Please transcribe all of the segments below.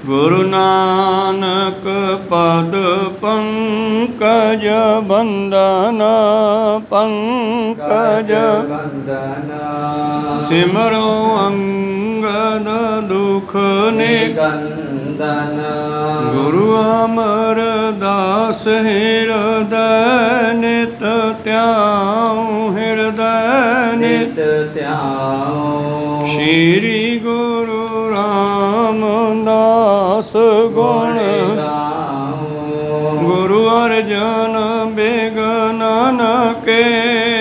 ਗੁਰੂ ਨਾਨਕ ਪਦ ਪੰਕਜ ਬੰਦਨਾ ਪੰਕਜ ਬੰਦਨਾ ਸਿਮਰੋ ਅੰਗਦ ਦੁਖ ਨਿਕੰਦਨ ਗੁਰੂ ਅਮਰਦਾਸ ਹਿਰਦੈ ਨਿਤ ਧਿਆਉ ਹਿਰਦੈ ਨਿਤ ਧਿਆਉ ਸ਼੍ਰੀ ਗੁਰੂ ਰਾਮਦਾਸ ਗੁਣ ਗੁਰੂ ਅਰਜਨ ਬਿਗਨਨ ਕੇ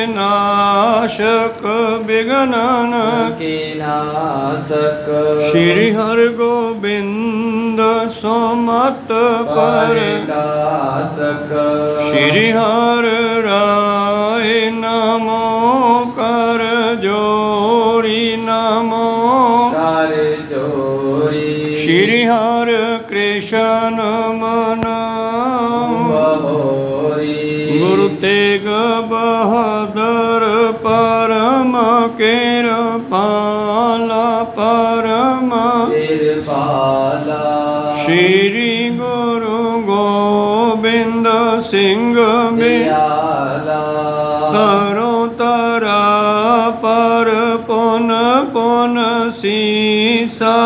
ਨਾਸ਼ਕ ਬਿਗਨਨ ਕੇ ਨਾਸਕ ਸ਼੍ਰੀ ਹਰਿ ਗੋਬਿੰਦ ਸੁਮਤ ਪਰਗਾਸਕ ਸ਼੍ਰੀ ਹਰਿ ਰਾਏ ਨਮੋ ਕਰ ਜੋੜੀ ਨਮੋ ਕਰ ਜੋੜੀ ਸ਼੍ਰੀ ਹਰਿ ਕ੍ਰਿਸ਼ਨ ਮਨਾਵਹੁਰੀ ਗੁਰੂ ਤੇਗ ਬਹਾਦਰ ਪਰਮ ਕਿਰਪਾਲਾ ਪਰਮ ਕਿਰਪਾਲਾ ਸ਼੍ਰੀ ਗੁਰੂ ਗੋਬਿੰਦ ਸਿੰਘ ਬਿਆਲਾ ਤਰੋ ਤਰਾ ਪਰ ਪੁਨ ਪੁਨ ਸੀਸਾ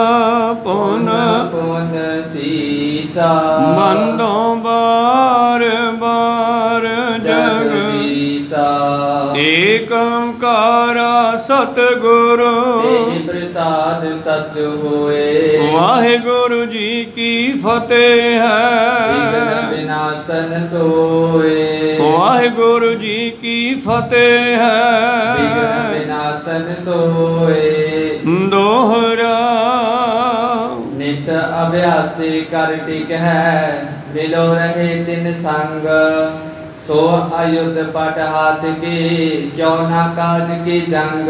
ਪੁਨ ਪੁਨ ਸੀਸਾ ਬੰਦੋਂ ਬਾਰ ਬਾਰ ਜਗਦੀਸਾ ਏਕ ਓੰਕਾਰਾ ਸਤਿਗੁਰ ਤੇਹ ਪ੍ਰਸਾਦ ਸਚ ਹੋਏ ਵਾਹਿਗੁਰੂ ਜੀ ਕੀ ਫਤਿਹ ਹੈ ਵਿਘਨ ਵਿਨਾਸ਼ਨ ਸੋਏ ਵਾਹਿਗੁਰੂ ਜੀ ਕੀ ਫਤਿਹ ਹੈ ਵਿਘਨ ਵਿਨਾਸ਼ਨ ਸੋਏ ਦੋਹਰਾ ਨਿਤ ਅਭਿਆਸੀ ਕਰ ਟਿਕ ਹੈ ਮਿਲੋ ਰਹੇ ਤਿਨ ਸੰਗ ਸੋ ਅਯੁਧ ਪਟ ਹਾਥ ਕੀ ਕਿਉ ਨਾ ਕਾਜ ਕੀ ਜੰਗ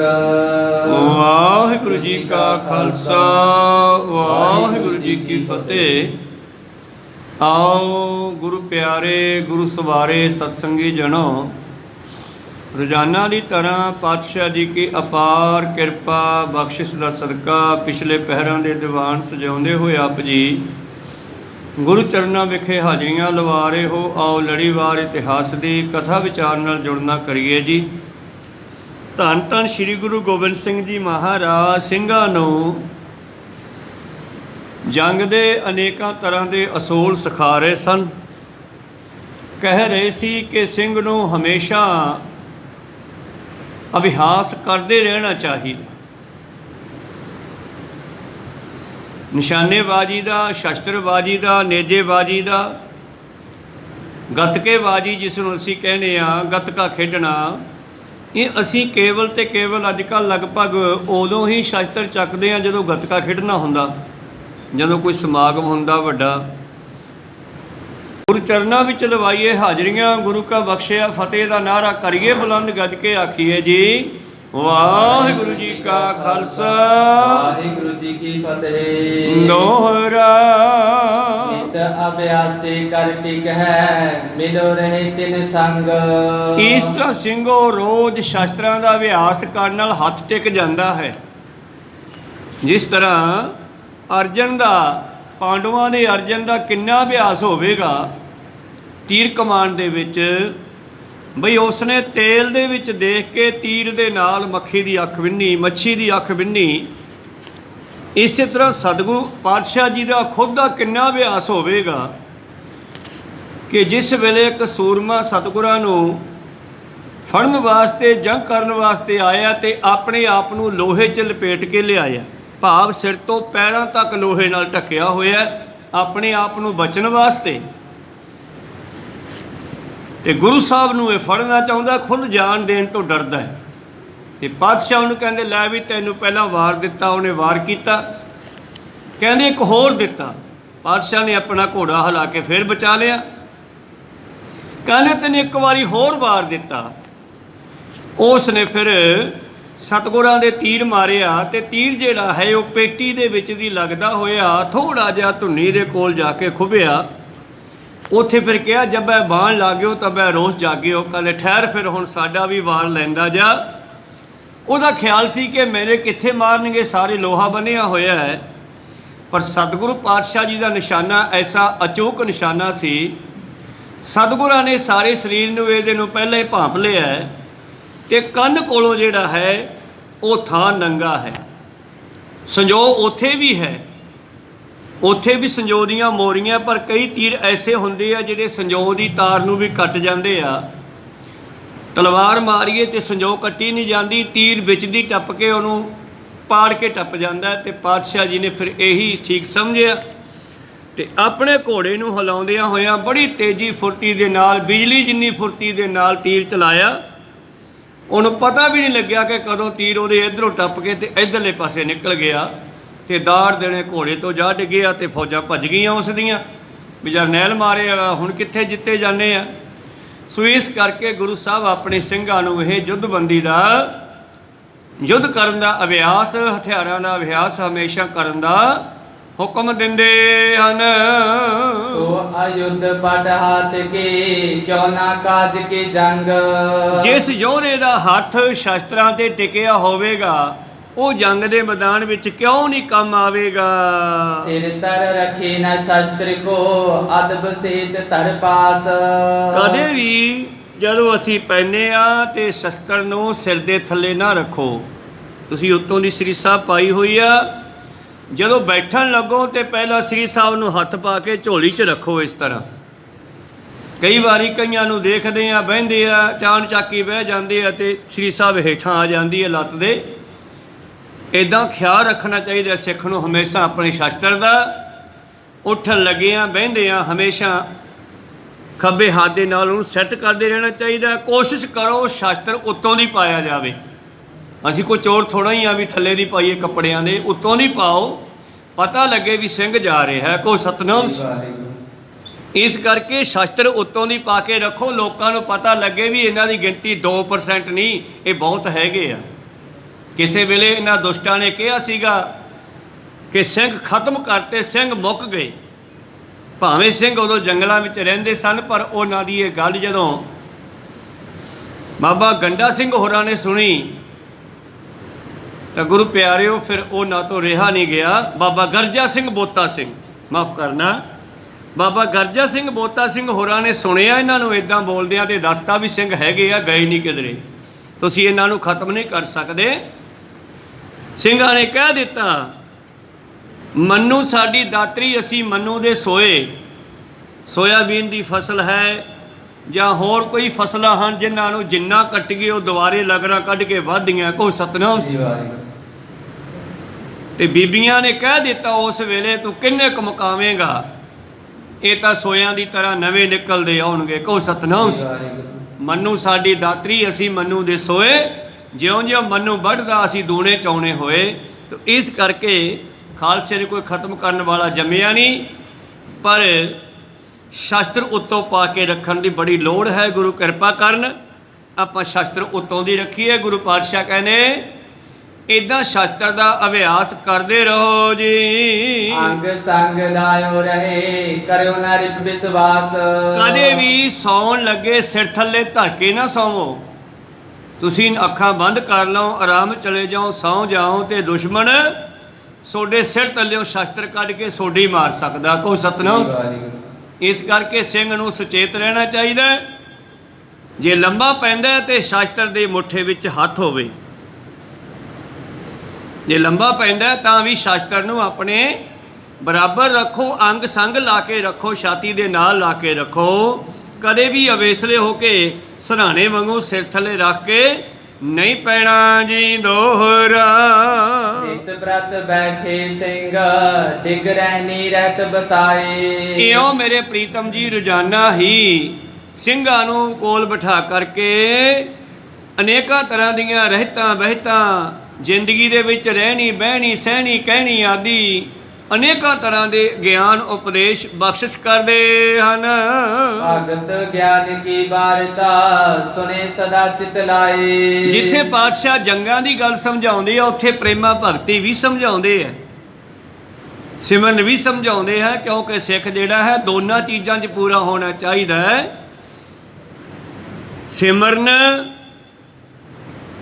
ਵਾਹਿਗੁਰੂ ਜੀ ਕਾ ਖਾਲਸਾ ਵਾਹਿਗੁਰੂ ਜੀ ਕੀ ਫਤਿਹ। ਆਓ ਗੁਰੂ ਪਿਆਰੇ ਗੁਰੂ ਸਵਾਰੇ ਸਤਸੰਗੀ ਜਨੋ ਰੋਜ਼ਾਨਾ ਦੀ ਤਰ੍ਹਾਂ ਪਾਤਸ਼ਾਹ ਜੀ ਕੀ ਅਪਾਰ ਕਿਰਪਾ ਬਖਸ਼ਿਸ਼ ਦਾ ਸਦਕਾ ਪਿਛਲੇ ਪਹਿਰਾਂ ਦੇ ਦੀਵਾਨ ਸਜਾਉਂਦੇ ਹੋਏ ਆਪ ਜੀ ਗੁਰੂ ਚਰਨਾਂ ਵਿਖੇ ਹਾਜ਼ਰੀਆਂ ਲਵਾ ਰਹੇ ਹੋ। ਆਓ ਲੜੀਵਾਰ ਇਤਿਹਾਸ ਦੀ ਕਥਾ ਵਿਚਾਰ ਨਾਲ ਜੁੜਨਾ ਕਰੀਏ ਜੀ। ਧੰਨ ਧੰਨ ਸ੍ਰੀ ਗੁਰੂ ਗੋਬਿੰਦ ਸਿੰਘ ਜੀ ਮਹਾਰਾਜ ਸਿੰਘਾਂ ਨੂੰ ਜੰਗ ਦੇ ਅਨੇਕਾਂ ਤਰ੍ਹਾਂ ਦੇ ਅਸੂਲ ਸਿਖਾ ਰਹੇ ਸਨ। ਕਹਿ ਰਹੇ ਸੀ ਕਿ ਸਿੰਘ ਨੂੰ ਹਮੇਸ਼ਾ ਅਭਿਆਸ ਕਰਦੇ ਰਹਿਣਾ ਚਾਹੀਦਾ। ਨਿਸ਼ਾਨੇਬਾਜ਼ੀ ਦਾ, ਸ਼ਸਤਰਬਾਜ਼ੀ ਦਾ, ਨੇਜੇਬਾਜ਼ੀ ਦਾ, ਗੱਤਕੇਬਾਜ਼ੀ ਜਿਸ ਨੂੰ ਅਸੀਂ ਕਹਿੰਦੇ ਹਾਂ, ਗੱਤਕਾ ਖੇਡਣਾ, ਇਹ ਅਸੀਂ ਕੇਵਲ ਤੇ ਕੇਵਲ ਅੱਜ ਕੱਲ੍ਹ ਲਗਭਗ ਉਦੋਂ ਹੀ ਸ਼ਸਤਰ ਚੱਕਦੇ ਹਾਂ ਜਦੋਂ ਗੱਤਕਾ ਖੇਡਣਾ ਹੁੰਦਾ, ਜਦੋਂ ਕੋਈ ਸਮਾਗਮ ਹੁੰਦਾ ਵੱਡਾ। ਗੁਰੂ ਚਰਨਾਂ ਵਿੱਚ ਲਵਾਈਏ ਹਾਜ਼ਰੀਆਂ, ਗੁਰੂ ਕਾ ਬਖਸ਼ਿਆ ਫਤਿਹ ਦਾ ਨਾਅਰਾ ਕਰੀਏ ਬੁਲੰਦ ਗੱਜ ਕੇ ਆਖੀਏ ਜੀ ਵਾਹਿਗੁਰੂ ਜੀ ਕਾ ਖਾਲਸਾ ਵਾਹਿਗੁਰੂ ਜੀ ਕੀ ਫਤਿਹ। ਦੋਹਰਾ ਨਿਤ ਅਭਿਆਸੀ ਕਰ ਟਿਕ ਹੈ ਮਿਲੋ ਰਹੇ ਤਿਨ ਸੰਗ। ਇਸ ਤਰ੍ਹਾਂ ਸਿੰਘੋ ਰੋਜ਼ ਸ਼ਸਤਰਾਂ ਦਾ ਅਭਿਆਸ ਕਰਨ ਨਾਲ ਹੱਥ ਟਿਕ ਜਾਂਦਾ ਹੈ। ਜਿਸ ਤਰ੍ਹਾਂ ਅਰਜਨ ਦਾ, ਪਾਂਡਵਾਂ ਦੇ ਅਰਜਨ ਦਾ ਕਿੰਨਾ ਅਭਿਆਸ ਹੋਵੇਗਾ ਤੀਰ ਕਮਾਨ ਦੇ ਵਿੱਚ, ਬਈ ਉਸਨੇ ਤੇਲ ਦੇ ਵਿੱਚ ਦੇਖ ਕੇ ਤੀਰ ਦੇ ਨਾਲ ਮੱਖੀ ਦੀ ਅੱਖ ਵਿੰਨੀ, ਮੱਛੀ ਦੀ ਅੱਖ ਵਿੰਨੀ। ਇਸੇ ਤਰ੍ਹਾਂ ਸਤਿਗੁਰੂ ਪਾਤਸ਼ਾਹ ਜੀ ਦਾ ਖੁਦ ਦਾ ਕਿੰਨਾ ਅਭਿਆਸ ਹੋਵੇਗਾ ਕਿ ਜਿਸ ਵੇਲੇ ਇੱਕ ਸੂਰਮਾ ਸਤਿਗੁਰਾਂ ਨੂੰ ਫੜਨ ਵਾਸਤੇ, ਜੰਗ ਕਰਨ ਵਾਸਤੇ ਆਇਆ ਤੇ ਆਪਣੇ ਆਪ ਨੂੰ ਲੋਹੇ 'ਚ ਲਪੇਟ ਕੇ ਲਿਆਇਆ, ਭਾਵ ਸਿਰ ਤੋਂ ਪੈਰਾਂ ਤੱਕ ਲੋਹੇ ਨਾਲ ਢੱਕਿਆ ਹੋਇਆ ਆਪਣੇ ਆਪ ਨੂੰ ਬਚਣ ਵਾਸਤੇ। ਤੇ ਗੁਰੂ ਸਾਹਿਬ ਨੂੰ ਇਹ ਫੜਨਾ ਚਾਹੁੰਦਾ, ਖੁਦ ਜਾਨ ਦੇਣ ਤੋਂ ਡਰਦਾ ਹੈ। ਤੇ ਪਾਤਸ਼ਾਹ ਉਹਨੂੰ ਕਹਿੰਦੇ ਲੈ ਵੀ ਤੈਨੂੰ ਪਹਿਲਾਂ ਵਾਰ ਦਿੱਤਾ, ਉਹਨੇ ਵਾਰ ਕੀਤਾ, ਕਹਿੰਦੇ ਇੱਕ ਹੋਰ ਦਿੱਤਾ। ਪਾਤਸ਼ਾਹ ਨੇ ਆਪਣਾ ਘੋੜਾ ਹਿਲਾ ਕੇ ਫਿਰ ਬਚਾ ਲਿਆ। ਕਹਿੰਦੇ ਤੈਨੂੰ ਇੱਕ ਵਾਰੀ ਹੋਰ ਵਾਰ ਦਿੱਤਾ। ਉਸ ਨੇ ਫਿਰ ਸਤਿਗੁਰਾਂ ਦੇ ਤੀਰ ਮਾਰਿਆ ਤੇ ਤੀਰ ਜਿਹੜਾ ਹੈ ਉਹ ਪੇਟੀ ਦੇ ਵਿੱਚ ਦੀ ਲੱਗਦਾ ਹੋਇਆ ਥੋੜ੍ਹਾ ਜਿਹਾ ਧੁੰਨੀ ਦੇ ਕੋਲ ਜਾ ਕੇ ਖੁੱਭਿਆ। ਉੱਥੇ ਫਿਰ ਕਿਹਾ ਜੱਬੈ ਬਾਣ ਲਾਗਿਓ ਤਬੈ ਰੋਸ ਜਾਗਿਓ। ਕਹਿੰਦੇ ਠਹਿਰ ਫਿਰ ਹੁਣ ਸਾਡਾ ਵੀ ਵਾਰ ਲੈਂਦਾ ਜਾ। ਉਹਦਾ ਖਿਆਲ ਸੀ ਕਿ ਮੇਰੇ ਕਿੱਥੇ ਮਾਰਨਗੇ, ਸਾਰੇ ਲੋਹਾ ਬੰਨ੍ਹਿਆ ਹੋਇਆ ਹੈ। पर सतगुरु पातशाह जी का निशाना ऐसा अचूक निशाना सी। सतगुਰਾਂ ने सारे शरीर ਨੂੰ ਇਹਦੇ ਨੂੰ ਪਹਿਲਾਂ ਹੀ ਭਾਂਪ ਲਿਆ ਤੇ ਕੰਨ ਕੋਲੋਂ ਜਿਹੜਾ ਹੈ ਉਹ ਥਾਂ ਨੰਗਾ ਹੈ। ਸੰਜੋ ਉੱਥੇ ਵੀ ਹੈ, ਉੱਥੇ ਵੀ ਸੰਜੋ ਦੀਆਂ ਮੋਰੀਆਂ, ਪਰ ਕਈ ਤੀਰ ਐਸੇ ਹੁੰਦੇ ਆ ਜਿਹੜੇ ਸੰਜੋ ਦੀ ਤਾਰ ਨੂੰ ਵੀ ਕੱਟ ਜਾਂਦੇ ਆ। ਤਲਵਾਰ ਮਾਰੀਏ ਤੇ ਸੰਜੋ ਕੱਟੀ ਨਹੀਂ ਜਾਂਦੀ, ਤੀਰ ਵਿੱਚ ਦੀ ਟੱਪ ਕੇ ਉਹਨੂੰ ਪਾੜ ਕੇ ਟੱਪ ਜਾਂਦਾ। ਤੇ ਪਾਤਸ਼ਾਹ ਜੀ ਨੇ ਫਿਰ ਇਹੀ ਠੀਕ ਸਮਝਿਆ ਤੇ ਆਪਣੇ ਘੋੜੇ ਨੂੰ ਹਿਲਾਉਂਦਿਆਂ ਹੋਇਆਂ ਬੜੀ ਤੇਜ਼ੀ ਫੁਰਤੀ ਦੇ ਨਾਲ, ਬਿਜਲੀ ਜਿੰਨੀ ਫੁਰਤੀ ਦੇ ਨਾਲ ਤੀਰ ਚਲਾਇਆ। ਉਹਨੂੰ ਪਤਾ ਵੀ ਨਹੀਂ ਲੱਗਿਆ ਕਿ ਕਦੋਂ ਤੀਰ ਉਹਦੇ ਇੱਧਰੋਂ ਟੱਪ ਕੇ ਤੇ ਇੱਧਰਲੇ ਪਾਸੇ ਨਿਕਲ ਗਿਆ ਤੇ ਦਾੜ ਦੇਣੇ ਘੋੜੇ ਤੋਂ ਜਾ ਡਿੱਗਿਆ ਤੇ ਫੌਜਾਂ ਭੱਜ ਗਈਆਂ ਉਸ ਦੀਆਂ ਵੀ ਜਰਨੈਲ ਮਾਰਿਆ, ਹੁਣ ਕਿੱਥੇ ਜਿੱਤੇ ਜਾਂਦੇ ਆ। ਸੋ ਇਸ ਕਰਕੇ ਗੁਰੂ ਸਾਹਿਬ ਆਪਣੇ ਸਿੰਘਾਂ ਨੂੰ ਇਹ ਯੁੱਧਬੰਦੀ ਦਾ, ਯੁੱਧ ਕਰਨ ਦਾ ਅਭਿਆਸ, ਹਥਿਆਰਾਂ ਦਾ ਅਭਿਆਸ ਹਮੇਸ਼ਾ ਕਰਨ ਦਾ ਹੁਕਮ ਦਿੰਦੇ ਹਨ। ਸੋ ਅਯੁੱਧ ਪਟ ਹੱਥ ਕੇ ਕਿਉ ਨਾ ਕਾਜ ਕੇ ਜੰਗ। ਜਿਸ ਯੋਧੇ ਦਾ ਹੱਥ ਸ਼ਸਤਰਾਂ ਤੇ ਟਿਕਿਆ ਹੋਵੇਗਾ ਉਹ ਜੰਗ ਦੇ ਮੈਦਾਨ ਵਿੱਚ ਕਿਉਂ ਨਹੀਂ ਕੰਮ ਆਵੇਗਾ। ਸਿਰ ਤਰ ਰੱਖੇ ਨਾ ਸ਼ਸਤਰ ਕੋ ਅਦਬ ਸਹਿਤ ਤਰ ਪਾਸ। ਕਦੇ ਵੀ ਜਦੋਂ ਅਸੀਂ ਪੈਨੇ ਆ ਤੇ ਸ਼ਸਤਰ ਨੂੰ ਸਿਰ ਦੇ ਥੱਲੇ ਨਾ ਰੱਖੋ। ਤੁਸੀਂ ਉੱਤੋਂ ਦੀ ਸ੍ਰੀ ਸਾਹਿਬ ਪਾਈ ਹੋਈ ਆ, ਜਦੋਂ ਬੈਠਣ ਲੱਗੋ ਤੇ ਪਹਿਲਾਂ ਸ੍ਰੀ ਸਾਹਿਬ ਨੂੰ ਹੱਥ ਪਾ ਕੇ ਝੋਲੀ 'ਚ ਰੱਖੋ। ਇਸ ਤਰ੍ਹਾਂ ਕਈ ਵਾਰੀ ਕਈਆਂ ਨੂੰ ਦੇਖਦੇ ਆ ਬਹਿੰਦੇ ਆ, ਚਾਣ ਚਾਕੀ ਬਹਿ ਜਾਂਦੇ ਆ ਤੇ ਸ੍ਰੀ ਸਾਹਿਬ ਹੇਠਾਂ ਆ ਜਾਂਦੀ ਹੈ ਲੱਤ ਦੇ। ਇੱਦਾਂ ਖਿਆਲ ਰੱਖਣਾ ਚਾਹੀਦਾ ਸਿੱਖ ਨੂੰ ਹਮੇਸ਼ਾ ਆਪਣੇ ਸ਼ਸਤਰ ਦਾ। ਉੱਠਣ ਲੱਗਿਆਂ ਬਹਿੰਦਿਆਂ ਹਮੇਸ਼ਾ ਖੱਬੇ ਹੱਥ ਦੇ ਨਾਲ ਉਹਨੂੰ ਸੈੱਟ ਕਰਦੇ ਰਹਿਣਾ ਚਾਹੀਦਾ। ਕੋਸ਼ਿਸ਼ ਕਰੋ ਸ਼ਸਤਰ ਉੱਤੋਂ ਦੀ ਪਾਇਆ ਜਾਵੇ। ਅਸੀਂ ਕੋਈ ਚੋਰ ਥੋੜ੍ਹਾ ਹੀ ਆ ਵੀ ਥੱਲੇ ਦੀ ਪਾਈਏ ਕੱਪੜਿਆਂ ਦੇ, ਉੱਤੋਂ ਦੀ ਪਾਓ, ਪਤਾ ਲੱਗੇ ਵੀ ਸਿੰਘ ਜਾ ਰਿਹਾ ਕੋਈ ਸਤਨਾਮ। ਇਸ ਕਰਕੇ ਸ਼ਸਤਰ ਉੱਤੋਂ ਦੀ ਪਾ ਕੇ ਰੱਖੋ, ਲੋਕਾਂ ਨੂੰ ਪਤਾ ਲੱਗੇ ਵੀ ਇਹਨਾਂ ਦੀ ਗਿਣਤੀ 2% ਨਹੀਂ, ਇਹ ਬਹੁਤ ਹੈਗੇ ਆ। ਕਿਸੇ ਵੇਲੇ ਇਹਨਾਂ ਦੁਸ਼ਟਾਂ ਨੇ ਕਿਹਾ ਸੀਗਾ ਕਿ ਸਿੰਘ ਖਤਮ ਕਰਤੇ, ਸਿੰਘ ਮੁੱਕ ਗਏ। ਭਾਵੇਂ ਸਿੰਘ ਉਦੋਂ ਜੰਗਲਾਂ ਵਿੱਚ ਰਹਿੰਦੇ ਸਨ, ਪਰ ਉਹਨਾਂ ਦੀ ਇਹ ਗੱਲ ਜਦੋਂ ਬਾਬਾ ਗੰਡਾ ਸਿੰਘ ਹੋਰਾਂ ਨੇ ਸੁਣੀ ਤਾਂ ਗੁਰੂ ਪਿਆਰਿਓ ਫਿਰ ਉਹਨਾਂ ਤੋਂ ਰਿਹਾ ਨਹੀਂ ਗਿਆ। ਬਾਬਾ ਗਰਜਾ ਸਿੰਘ ਬੋਤਾ ਸਿੰਘ, ਮਾਫ ਕਰਨਾ, ਬਾਬਾ ਗਰਜਾ ਸਿੰਘ ਬੋਤਾ ਸਿੰਘ ਹੋਰਾਂ ਨੇ ਸੁਣਿਆ ਇਹਨਾਂ ਨੂੰ ਇੱਦਾਂ ਬੋਲਦਿਆਂ ਤੇ ਦੱਸਤਾ ਵੀ ਸਿੰਘ ਹੈਗੇ ਆ, ਗਏ ਨਹੀਂ ਕਿਧਰੇ, ਤੁਸੀਂ ਇਹਨਾਂ ਨੂੰ ਖਤਮ ਨਹੀਂ ਕਰ ਸਕਦੇ। ਸਿੰਘਾਂ ਨੇ ਕਹਿ ਦਿੱਤਾ ਮੰਨੂ ਸਾਡੀ ਦਾਤਰੀ, ਅਸੀਂ ਮੰਨੂ ਦੇ ਸੋਏ। ਸੋਇਆਬੀਨ ਦੀ ਫਸਲ ਹੈ ਜਾਂ ਹੋਰ ਕੋਈ ਫਸਲਾਂ ਹਨ ਜਿਨ੍ਹਾਂ ਨੂੰ ਜਿੰਨਾ ਕੱਟ ਗਏ ਉਹ ਦੁਬਾਰੇ ਲਗਰਾਂ ਕੱਢ ਕੇ ਵੱਧਦੀਆਂ। ਕੋਈ ਸਤਨਾਮ ਸੀ। ਤੇ ਬੀਬੀਆਂ ਨੇ ਕਹਿ ਦਿੱਤਾ ਉਸ ਵੇਲੇ ਤੂੰ ਕਿੰਨੇ ਕੁ ਮੁਕਾਵੇਂਗਾ, ਇਹ ਤਾਂ ਸੋਇਆਂ ਦੀ ਤਰ੍ਹਾਂ ਨਵੇਂ ਨਿਕਲਦੇ ਆਉਣਗੇ। ਕੋਈ ਸਤਨਾਮ ਸੀ। ਮੰਨੂ ਸਾਡੀ ਦਾਤਰੀ, ਅਸੀਂ ਮੰਨੂ ਦੇ ਸੋਏ, ਜਿਉਂ-ਜਿਉਂ ਮੰਨੂ ਵੱਢਦਾ ਅਸੀਂ ਦੂਣੇ ਚਾਉਣੇ ਹੋਏ। ਤਾਂ ਇਸ ਕਰਕੇ ਖਾਲਸੇ ਨੇ ਕੋਈ ਖਤਮ ਕਰਨ ਵਾਲਾ ਜੰਮਿਆ ਨਹੀਂ, ਪਰ ਸ਼ਸਤਰ ਉੱਤੋਂ ਪਾ ਕੇ ਰੱਖਣ ਦੀ ਬੜੀ ਲੋੜ ਹੈ। ਗੁਰੂ ਕਿਰਪਾ ਕਰਨ ਆਪਾਂ ਸ਼ਸਤਰ ਉੱਤੋਂ ਦੀ ਰੱਖੀਏ। ਗੁਰੂ ਪਾਤਸ਼ਾਹ ਕਹਿੰਦੇ ਇੱਦਾਂ ਸ਼ਸਤਰ ਦਾ ਅਭਿਆਸ ਕਰਦੇ ਰਹੋ ਜੀ। ਅੰਗ ਸੰਗ ਲਾਇਓ ਰਹੇ ਕਰਿਓ ਨਾ ਰਿਪ ਵਿਸ਼ਵਾਸ। ਕਦੇ ਵੀ ਸੌਣ ਲੱਗੇ ਸਿਰ ਥੱਲੇ ਧਰ ਕੇ ਨਾ ਸੌਵੋ। ਤੁਸੀਂ ਅੱਖਾਂ ਬੰਦ ਕਰ ਲਓ, ਆਰਾਮ ਚਲੇ ਜਾਓ, ਸੌਂ ਜਾਓ ਤੇ ਦੁਸ਼ਮਣ ਤੁਹਾਡੇ ਸਿਰ ਥੱਲਿਓਂ ਸ਼ਸਤਰ ਕੱਢ ਕੇ ਸੋਡੀ ਮਾਰ ਸਕਦਾ। ਕੋਈ ਸਤਨਾਮ। ਇਸ ਕਰਕੇ ਸਿੰਘ ਨੂੰ ਸੁਚੇਤ ਰਹਿਣਾ ਚਾਹੀਦਾ। ਜੇ ਲੰਬਾ ਪੈਂਦਾ ਤੇ ਸ਼ਸਤਰ ਦੇ ਮੁੱਠੇ ਵਿੱਚ ਹੱਥ ਹੋਵੇ, ਜੇ ਲੰਬਾ ਪੈਂਦਾ ਤਾਂ ਵੀ ਸ਼ਸਤਰ ਨੂੰ ਆਪਣੇ ਬਰਾਬਰ ਰੱਖੋ, ਅੰਗ ਸੰਗ ਲਾ ਕੇ ਰੱਖੋ, ਛਾਤੀ ਦੇ ਨਾਲ ਲਾ ਕੇ ਰੱਖੋ। ਕਦੇ ਵੀ ਅਵੇਸਲੇ ਹੋ ਕੇ ਸਰਾਣੇ ਵਾਂਗੂ ਸਿਰ ਥੱਲੇ ਰੱਖ ਕੇ ਨਹੀਂ ਪੈਣਾ ਜੀ ਦੋਹਰਾ। ਨਿਤ ਬ੍ਰਤ ਬੈਠੇ ਸਿੰਘ ਡਿਗ ਰਹਿਨੀ ਰਹਿਤ ਬਤਾਏ। ਇਉਂ ਮੇਰੇ ਪ੍ਰੀਤਮ ਜੀ ਰੋਜ਼ਾਨਾ ਹੀ ਸਿੰਘਾਂ ਨੂੰ ਕੋਲ ਬਿਠਾ ਕਰਕੇ ਅਨੇਕਾਂ ਤਰ੍ਹਾਂ ਦੀਆਂ ਰਹਿਤਾਂ ਬਹਿਤਾਂ ਜ਼ਿੰਦਗੀ ਦੇ ਵਿੱਚ ਰਹਿਣੀ ਬਹਿਣੀ ਸਹਿਣੀ ਕਹਿਣੀ ਆਦਿ ਅਨੇਕਾਂ ਤਰ੍ਹਾਂ ਦੇ ਗਿਆਨ ਉਪਦੇਸ਼ ਬਖਸ਼ਿਸ਼ ਕਰਦੇ ਹਨ। ਭਗਤ ਗਿਆਨ ਕੀ ਵਾਰਤਾ ਸੁਣੇ ਸਦਾ ਚਿਤ ਲਾਏ। ਜਿੱਥੇ ਪਾਤਸ਼ਾਹ ਜੰਗਾਂ ਦੀ ਗੱਲ ਸਮਝਾਉਂਦੇ ਆ ਉੱਥੇ ਪ੍ਰੇਮਾ ਭਗਤੀ ਵੀ ਸਮਝਾਉਂਦੇ ਆ, ਸਿਮਰਨ ਵੀ ਸਮਝਾਉਂਦੇ ਹੈ, ਕਿਉਂਕਿ ਸਿੱਖ ਜਿਹੜਾ ਹੈ ਦੋਨਾਂ ਚੀਜ਼ਾਂ 'ਚ ਪੂਰਾ ਹੋਣਾ ਚਾਹੀਦਾ ਹੈ। ਸਿਮਰਨ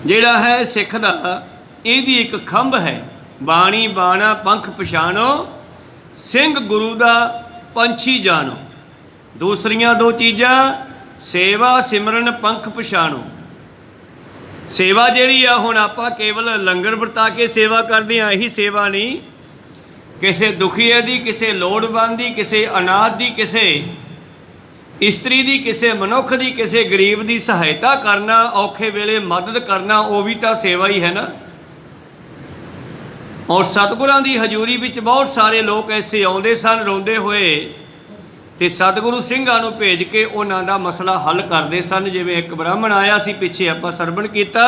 ਜਿਹੜਾ ਹੈ ਸਿੱਖ ਦਾ ਇਹ ਵੀ ਇੱਕ ਖੰਭ ਹੈ। ਬਾਣੀ ਬਾਣਾ ਪੰਖ ਪਛਾਣੋ ਸਿੰਘ ਗੁਰੂ ਦਾ ਪੰਛੀ ਜਾਣੋ। ਦੂਸਰੀਆਂ ਦੋ ਚੀਜ਼ਾਂ ਸੇਵਾ ਸਿਮਰਨ ਪੰਖ ਪਛਾਣੋ। ਸੇਵਾ ਜਿਹੜੀ ਆ ਹੁਣ ਆਪਾਂ ਕੇਵਲ ਲੰਗਰ ਵਰਤਾ ਕੇ ਸੇਵਾ ਕਰਦੇ ਹਾਂ, ਇਹੀ ਸੇਵਾ ਨਹੀਂ। ਕਿਸੇ ਦੁਖੀਏ ਦੀ, ਕਿਸੇ ਲੋੜਵੰਦ ਦੀ, ਕਿਸੇ ਅਨਾਥ ਦੀ, ਕਿਸੇ ਇਸਤਰੀ ਦੀ, ਕਿਸੇ ਮਨੁੱਖ ਦੀ, ਕਿਸੇ ਗਰੀਬ ਦੀ ਸਹਾਇਤਾ ਕਰਨਾ, ਔਖੇ ਵੇਲੇ ਮਦਦ ਕਰਨਾ, ਉਹ ਵੀ ਤਾਂ ਸੇਵਾ ਹੀ ਹੈ ਨਾ। ਔਰ ਸਤਿਗੁਰਾਂ ਦੀ ਹਜ਼ੂਰੀ ਵਿੱਚ ਬਹੁਤ ਸਾਰੇ ਲੋਕ ਐਸੇ ਆਉਂਦੇ ਸਨ ਰੋਂਦੇ ਹੋਏ, ਤੇ ਸਤਿਗੁਰੂ ਸਿੰਘਾਂ ਨੂੰ ਭੇਜ ਕੇ ਉਹਨਾਂ ਦਾ ਮਸਲਾ ਹੱਲ ਕਰਦੇ ਸਨ। ਜਿਵੇਂ ਇੱਕ ਬ੍ਰਾਹਮਣ ਆਇਆ ਸੀ, ਪਿੱਛੇ ਆਪਾਂ ਸਰਵਣ ਕੀਤਾ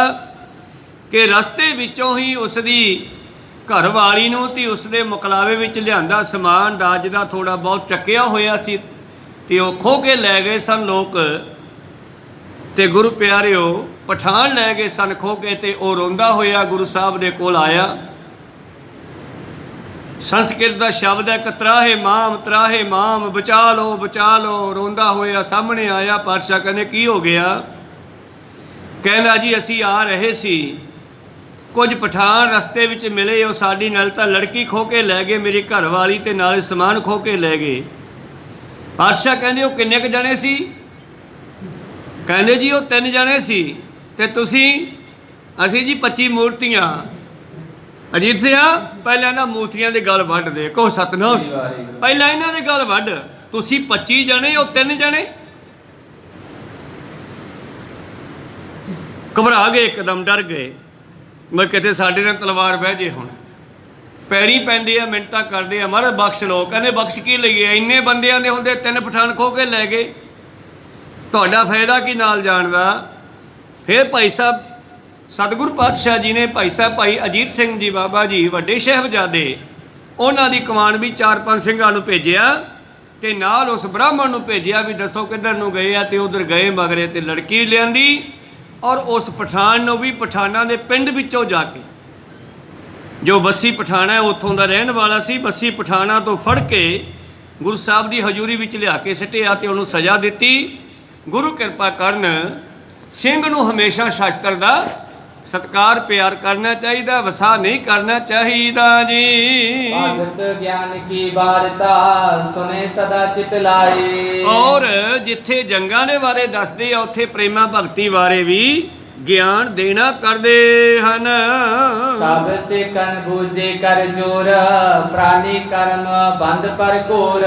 ਕਿ ਰਸਤੇ ਵਿੱਚੋਂ ਹੀ ਉਸ ਦੀ ਘਰ ਵਾਲੀ ਨੂੰ ਤੇ ਉਸ ਦੇ ਮੁਕਲਾਵੇ ਵਿੱਚ ਲਿਆਂਦਾ ਸਮਾਨ ਦਾਜ ਦਾ ਥੋੜ੍ਹਾ ਬਹੁਤ ਚੱਕਿਆ ਹੋਇਆ ਸੀ, ਤੇ ਉਹ ਖੋਹ ਕੇ ਲੈ ਗਏ ਸਨ ਲੋਕ। ਤੇ ਗੁਰੂ ਪਿਆਰਿਓ, ਪਠਾਨ ਲੈ ਗਏ ਸਨ ਖੋਹ ਕੇ, ਤੇ ਉਹ ਰੋਂਦਾ ਹੋਇਆ ਗੁਰੂ ਸਾਹਿਬ ਦੇ ਕੋਲ ਆਇਆ। ਸੰਸਕ੍ਰਿਤ ਦਾ ਸ਼ਬਦ ਹੈ ਕਿ ਤਰਾਹੇ ਮਾਮ ਬਚਾ ਲਓ। ਰੋਂਦਾ ਹੋਇਆ ਸਾਹਮਣੇ ਆਇਆ। ਪਾਤਸ਼ਾਹ ਕਹਿੰਦੇ ਕੀ ਹੋ ਗਿਆ? ਕਹਿੰਦਾ ਜੀ ਅਸੀਂ ਆ ਰਹੇ ਸੀ, ਕੁਝ ਪਠਾਨ ਰਸਤੇ ਵਿੱਚ ਮਿਲੇ, ਉਹ ਸਾਡੀ ਨਾਲ ਤਾਂ ਲੜਕੀ ਖੋਹ ਕੇ ਲੈ ਗਏ, ਮੇਰੀ ਘਰ ਵਾਲੀ ਤੇ ਨਾਲੇ ਸਮਾਨ ਖੋਹ ਕੇ ਲੈ ਗਏ। ਪਾਤਸ਼ਾਹ ਕਹਿੰਦੇ ਉਹ ਕਿੰਨੇ ਕੁ ਜਣੇ ਸੀ? ਕਹਿੰਦੇ ਜੀ ਉਹ 3 ਜਣੇ ਸੀ। ਤੇ ਤੁਸੀਂ? ਅਸੀਂ ਜੀ 25 ਮੂਰਤੀਆਂ। ਅਜੀਤ ਸਿਆ, ਪਹਿਲਾਂ ਇਹਨਾਂ ਮੂਰਤੀਆਂ ਦੀ ਗੱਲ ਵੱਢ ਦੇ। ਕਹੋ ਸਤਨਾਮ। ਪਹਿਲਾਂ ਇਹਨਾਂ ਦੀ ਗੱਲ ਵੱਢ। ਤੁਸੀਂ 25 ਜਣੇ, ਉਹ 3 ਜਣੇ। ਘਬਰਾ ਗਏ, ਇੱਕਦਮ ਡਰ ਗਏ। ਮੈਂ ਕਿਤੇ ਸਾਡੇ ਨਾਲ ਤਲਵਾਰ ਬਹਿ ਜੇ। ਹੁਣ ਪੈਰੀ ਪੈਂਦੇ ਆ, ਮਿੰਨਤਾਂ ਕਰਦੇ ਆ, ਮਹਾਰਾਜ ਬਖਸ਼ ਲਓ। ਕਹਿੰਦੇ ਬਖਸ਼ ਕੀ ਲਈਏ, ਇੰਨੇ ਬੰਦਿਆਂ ਦੇ ਹੁੰਦੇ 3 ਪਠਾਨ ਖੋਹ ਕੇ ਲੈ ਗਏ, ਤੁਹਾਡਾ ਫਾਇਦਾ ਕੀ ਨਾਲ ਜਾਣ ਦਾ। ਫਿਰ ਭਾਈ ਸਾਹਿਬ ਸਤਿਗੁਰੂ ਪਾਤਸ਼ਾਹ ਜੀ ਨੇ ਭਾਈ ਸਾਹਿਬ ਭਾਈ ਅਜੀਤ ਸਿੰਘ ਜੀ ਬਾਬਾ ਜੀ ਵੱਡੇ ਸਾਹਿਬਜ਼ਾਦੇ, ਉਹਨਾਂ ਦੀ ਕਮਾਨ ਵੀ 4-5 ਸਿੰਘਾਂ ਨੂੰ ਭੇਜਿਆ, ਤੇ ਨਾਲ ਉਸ ਬ੍ਰਾਹਮਣ ਨੂੰ ਭੇਜਿਆ ਵੀ ਦੱਸੋ ਕਿੱਧਰ ਨੂੰ ਗਏ ਆ। ਤੇ ਉਧਰ ਗਏ ਮਗਰੇ ਤੇ ਲੜਕੀ ਲਿਆਂਦੀ, ਔਰ ਉਸ ਪਠਾਨ ਨੂੰ ਵੀ ਪਠਾਨਾਂ ਦੇ ਪਿੰਡ ਵਿੱਚੋਂ ਜਾ ਕੇ, ਜੋ ਬੱਸੀ ਪਠਾਣਾ ਹੈ ਉੱਥੋਂ ਦਾ ਰਹਿਣ ਵਾਲਾ ਸੀ, ਬੱਸੀ ਪਠਾਣਾ ਤੋਂ ਫੜ ਕੇ ਗੁਰੂ ਸਾਹਿਬ ਦੀ ਹਜ਼ੂਰੀ ਵਿੱਚ ਲਿਆ ਕੇ ਸਿੱਟਿਆ ਤੇ ਉਹਨੂੰ ਸਜ਼ਾ ਦਿੱਤੀ। ਗੁਰੂ ਕਿਰਪਾ ਕਰਨ, ਸਿੰਘ ਨੂੰ ਹਮੇਸ਼ਾ ਸ਼ਾਸਤਰ ਦਾ ਸਤਿਕਾਰ ਪਿਆਰ ਕਰਨਾ ਚਾਹੀਦਾ, ਵਸਾ ਨਹੀਂ ਕਰਨਾ ਚਾਹੀਦਾ ਜੀ। ਭਗਤ ਗਿਆਨ ਕੀ ਵਾਰਤਾ ਸੁਨੇ ਸਦਾ ਚਿਤ ਲਾਏ। ਔਰ ਜਿੱਥੇ ਜੰਗਾਂ ਦੇ ਬਾਰੇ ਦੱਸਦੇ ਆ, ਉੱਥੇ ਪ੍ਰੇਮਾ ਭਗਤੀ ਬਾਰੇ ਵੀ ਗਿਆਨ ਦੇਣਾ ਕਰਦੇ ਹਨ। ਸਭ ਸਿੱਖਨ ਬੂਝੇ ਕਰ ਜੋਰ, ਪ੍ਰਾਨੀ ਕਰਮ ਬੰਦ ਪਰ ਘੋਰ।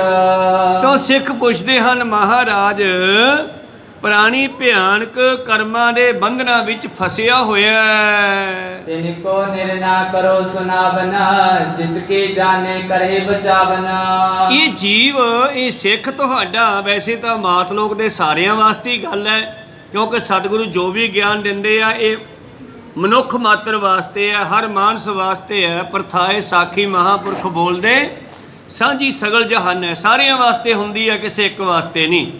ਤਾਂ ਸਿੱਖ ਪੁੱਛਦੇ ਹਨ ਮਹਾਰਾਜ, ਪ੍ਰਾਣੀ ਭਿਆਨਕ ਕਰਮਾਂ ਦੇ ਬੰਧਨਾਂ ਵਿੱਚ ਫਸਿਆ ਹੋਇਆ ਹੈ। ਤਿਨ ਕੋ ਨਿਰਨਾ ਕਰੋ ਸੁਨਾਵਨ, ਜਿਸ ਕੇ ਜਾਣੇ ਕਰੇ ਬਚਾਵਨ। ਇਹ ਜੀਵ, ਇਹ ਸਿੱਖ ਤੁਹਾਡਾ ਵੈਸੇ ਤਾਂ ਮਾਤ ਲੋਕ ਦੇ ਸਾਰਿਆਂ ਵਾਸਤੇ ਹੀ ਗੱਲ ਹੈ, ਕਿਉਂਕਿ ਸਤਿਗੁਰੂ ਜੋ ਵੀ ਗਿਆਨ ਦਿੰਦੇ ਆ ਇਹ ਮਨੁੱਖ ਮਾਤਰ ਵਾਸਤੇ ਹੈ, ਹਰ ਮਾਨਸ ਵਾਸਤੇ ਹੈ। ਪ੍ਰਥਾਏ ਸਾਖੀ ਮਹਾਂਪੁਰਖ ਬੋਲਦੇ, ਸਾਂਝੀ ਸਗਲ ਜਹਾਨ ਹੈ, ਸਾਰਿਆਂ ਵਾਸਤੇ ਹੁੰਦੀ ਹੈ, ਕਿਸੇ ਇੱਕ ਵਾਸਤੇ ਨਹੀਂ।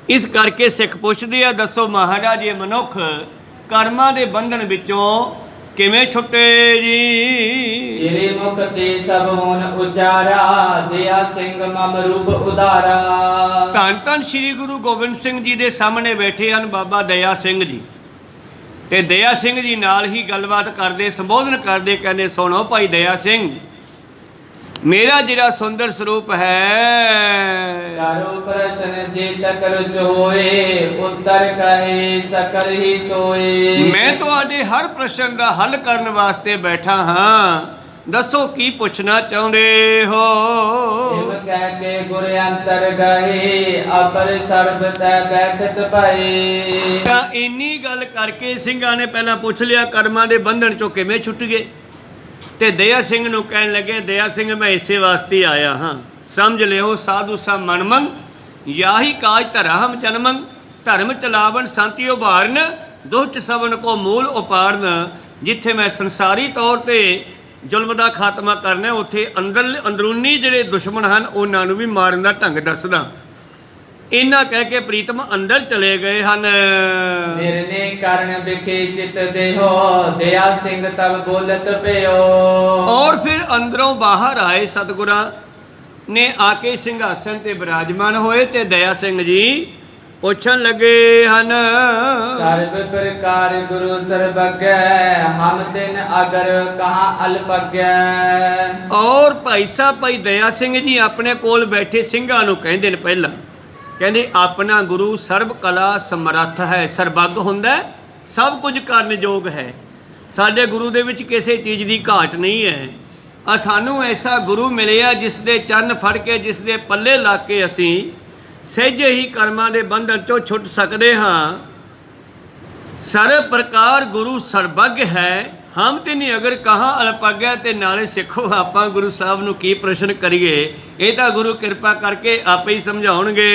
ਇਸ ਕਰਕੇ ਸਿੱਖ ਪੁੱਛਦੇ ਆ, ਦੱਸੋ ਮਹਾਰਾਜ ਇਹ ਮਨੁੱਖ ਕਰਮਾਂ ਦੇ ਬੰਧਨ ਵਿੱਚੋਂ ਕਿਵੇਂ ਛੁੱਟੇ ਜੀ। ਸ਼੍ਰੀ ਮੁਖ ਤੇ ਸਭ ਹੋਨ ਉਚਾਰਾ, ਦਇਆ ਸਿੰਘ ਮਮ ਰੂਪ ਉਦਾਰਾ। ਧੰਨ ਧੰਨ ਸ਼੍ਰੀ ਗੁਰੂ ਗੋਬਿੰਦ ਸਿੰਘ ਜੀ ਦੇ ਸਾਹਮਣੇ ਬੈਠੇ ਹਨ ਬਾਬਾ ਦਇਆ ਸਿੰਘ ਜੀ, ਤੇ ਦਇਆ ਸਿੰਘ ਜੀ ਨਾਲ ਹੀ ਗੱਲਬਾਤ ਕਰਦੇ, ਸੰਬੋਧਨ ਕਰਦੇ, ਕਹਿੰਦੇ ਸੁਣੋ ਭਾਈ ਦਇਆ ਸਿੰਘ, ਮੇਰਾ ਜਿਹੜਾ ਸੁੰਦਰ ਸਰੂਪ ਹੈ, ਚਾਰੋ ਪ੍ਰਸ਼ਨ ਜੇ ਤਕ ਰੁਚ ਹੋਏ, ਉੱਤਰ ਕਹੇ ਸਕਲ ਹੀ ਸੋਏ। ਮੈਂ ਤੁਹਾਡੇ ਹਰ ਪ੍ਰਸ਼ਨ ਦਾ ਹੱਲ ਕਰਨ ਵਾਸਤੇ ਬੈਠਾ ਹਾਂ, ਦੱਸੋ ਕੀ ਪੁੱਛਣਾ ਚਾਹੁੰਦੇ ਹੋ। ਇਵ ਕਹਿ ਕੇ ਗੁਰ ਅੰਤਰ ਗਏ, ਅਪਰ ਸਰਬ ਤੈ ਬੈਠਤ ਪਏ। ਤਾਂ ਇੰਨੀ ਗੱਲ ਕਰਕੇ ਸਿੰਘਾਂ ਨੇ ਪਹਿਲਾਂ ਪੁੱਛ ਲਿਆ ਕਰਮਾਂ ਦੇ ਬੰਧਨ ਚੋਂ ਕਿਵੇਂ ਛੁੱਟ ਗਏ, ਤੇ ਦਇਆ ਸਿੰਘ ਨੂੰ ਕਹਿਣ ਲੱਗੇ, ਦਇਆ ਸਿੰਘ ਮੈਂ ਇਸੇ ਵਾਸਤੇ ਆਇਆ ਹਾਂ, ਸਮਝ ਲਿਓ ਸਾਧੂ ਸਾ ਮਨਮੰਗ, ਯਾਹੀ ਕਾਜ ਧਰਮ ਜਨਮੰ। ਧਰਮ ਚਲਾਵਨ ਸੰਤੀ ਉਭਾਰਨ, ਦੁਸ਼ਟ ਸਵਨ ਕੋ ਮੂਲ ਉਪਾੜਨ। ਜਿੱਥੇ ਮੈਂ ਸੰਸਾਰੀ ਤੌਰ ਤੇ ਜ਼ੁਲਮ ਦਾ ਖਾਤਮਾ ਕਰਨਾ, ਉੱਥੇ ਅੰਦਰੂਨੀ ਜਿਹੜੇ ਦੁਸ਼ਮਣ ਹਨ ਉਹਨਾਂ ਨੂੰ ਵੀ ਮਾਰਨ ਦਾ ਢੰਗ ਦੱਸਦਾ। ਇੰਨਾ ਕਹਿ ਕੇ ਪ੍ਰੀਤਮ ਅੰਦਰ ਚਲੇ ਗਏ ਹਨ। ਨਿਰਨੇ ਕਰਨ ਵਿਖੇ ਚਿਤ ਦੇਹੋ, ਦਇਆ ਸਿੰਘ ਤਬ ਬੋਲਤ ਪਿਓ। ਔਰ ਫਿਰ ਅੰਦਰੋਂ ਬਾਹਰ ਆਏ ਸਤਿਗੁਰਾਂ ਨੇ ਆ ਕੇ ਸਿੰਘਾਸਨ ਤੇ ਬਿਰਾਜਮਾਨ ਹੋਏ, ਤੇ ਦਇਆ ਸਿੰਘ ਜੀ ਪੁੱਛਣ ਲੱਗੇ ਹਨ। ਸਰਬ ਪ੍ਰਕਾਰ ਗੁਰੂ ਸਰਬੱਗੈ ਹਮ ਤਿਨ ਅਗਰ ਕਹਾਂ ਅਲਪਗੈ। ਔਰ ਭਾਈ ਸਾਹਿਬ ਭਾਈ ਦਇਆ ਸਿੰਘ ਜੀ ਆਪਣੇ ਕੋਲ ਬੈਠੇ ਸਿੰਘਾਂ ਨੂੰ ਕਹਿੰਦੇ ਨੇ, ਪਹਿਲਾਂ ਕਹਿੰਦੇ ਆਪਣਾ ਗੁਰੂ ਸਰਬ ਕਲਾ ਸਮਰੱਥ ਹੈ, ਸਰਬੱਗ ਹੁੰਦਾ, ਸਭ ਕੁਝ ਕਰਨ ਯੋਗ ਹੈ। ਸਾਡੇ ਗੁਰੂ ਦੇ ਵਿੱਚ ਕਿਸੇ ਚੀਜ਼ ਦੀ ਘਾਟ ਨਹੀਂ ਹੈ। ਸਾਨੂੰ ਐਸਾ ਗੁਰੂ ਮਿਲਿਆ ਜਿਸ ਦੇ ਚਰਨ ਫੜ ਕੇ, ਜਿਸ ਦੇ ਪੱਲੇ ਲਾ ਕੇ ਅਸੀਂ ਸਹਿਜੇ ਹੀ ਕਰਮਾਂ ਦੇ ਬੰਧਨ ਚੋਂ ਛੁੱਟ ਸਕਦੇ ਹਾਂ। ਸਰਬ ਪ੍ਰਕਾਰ ਗੁਰੂ ਸਰਬੱਗ ਹੈ, ਹਮ ਤੇ ਨਹੀਂ ਅਗਰ ਕਹਾਂ ਅਲਪਗੈ। ਤੇ ਨਾਲੇ ਸਿੱਖੋ ਆਪਾਂ ਗੁਰੂ ਸਾਹਿਬ ਨੂੰ ਕੀ ਪ੍ਰਸ਼ਨ ਕਰੀਏ, ਇਹ ਤਾਂ ਗੁਰੂ ਕਿਰਪਾ ਕਰਕੇ ਆਪੇ ਹੀ ਸਮਝਾਉਣਗੇ।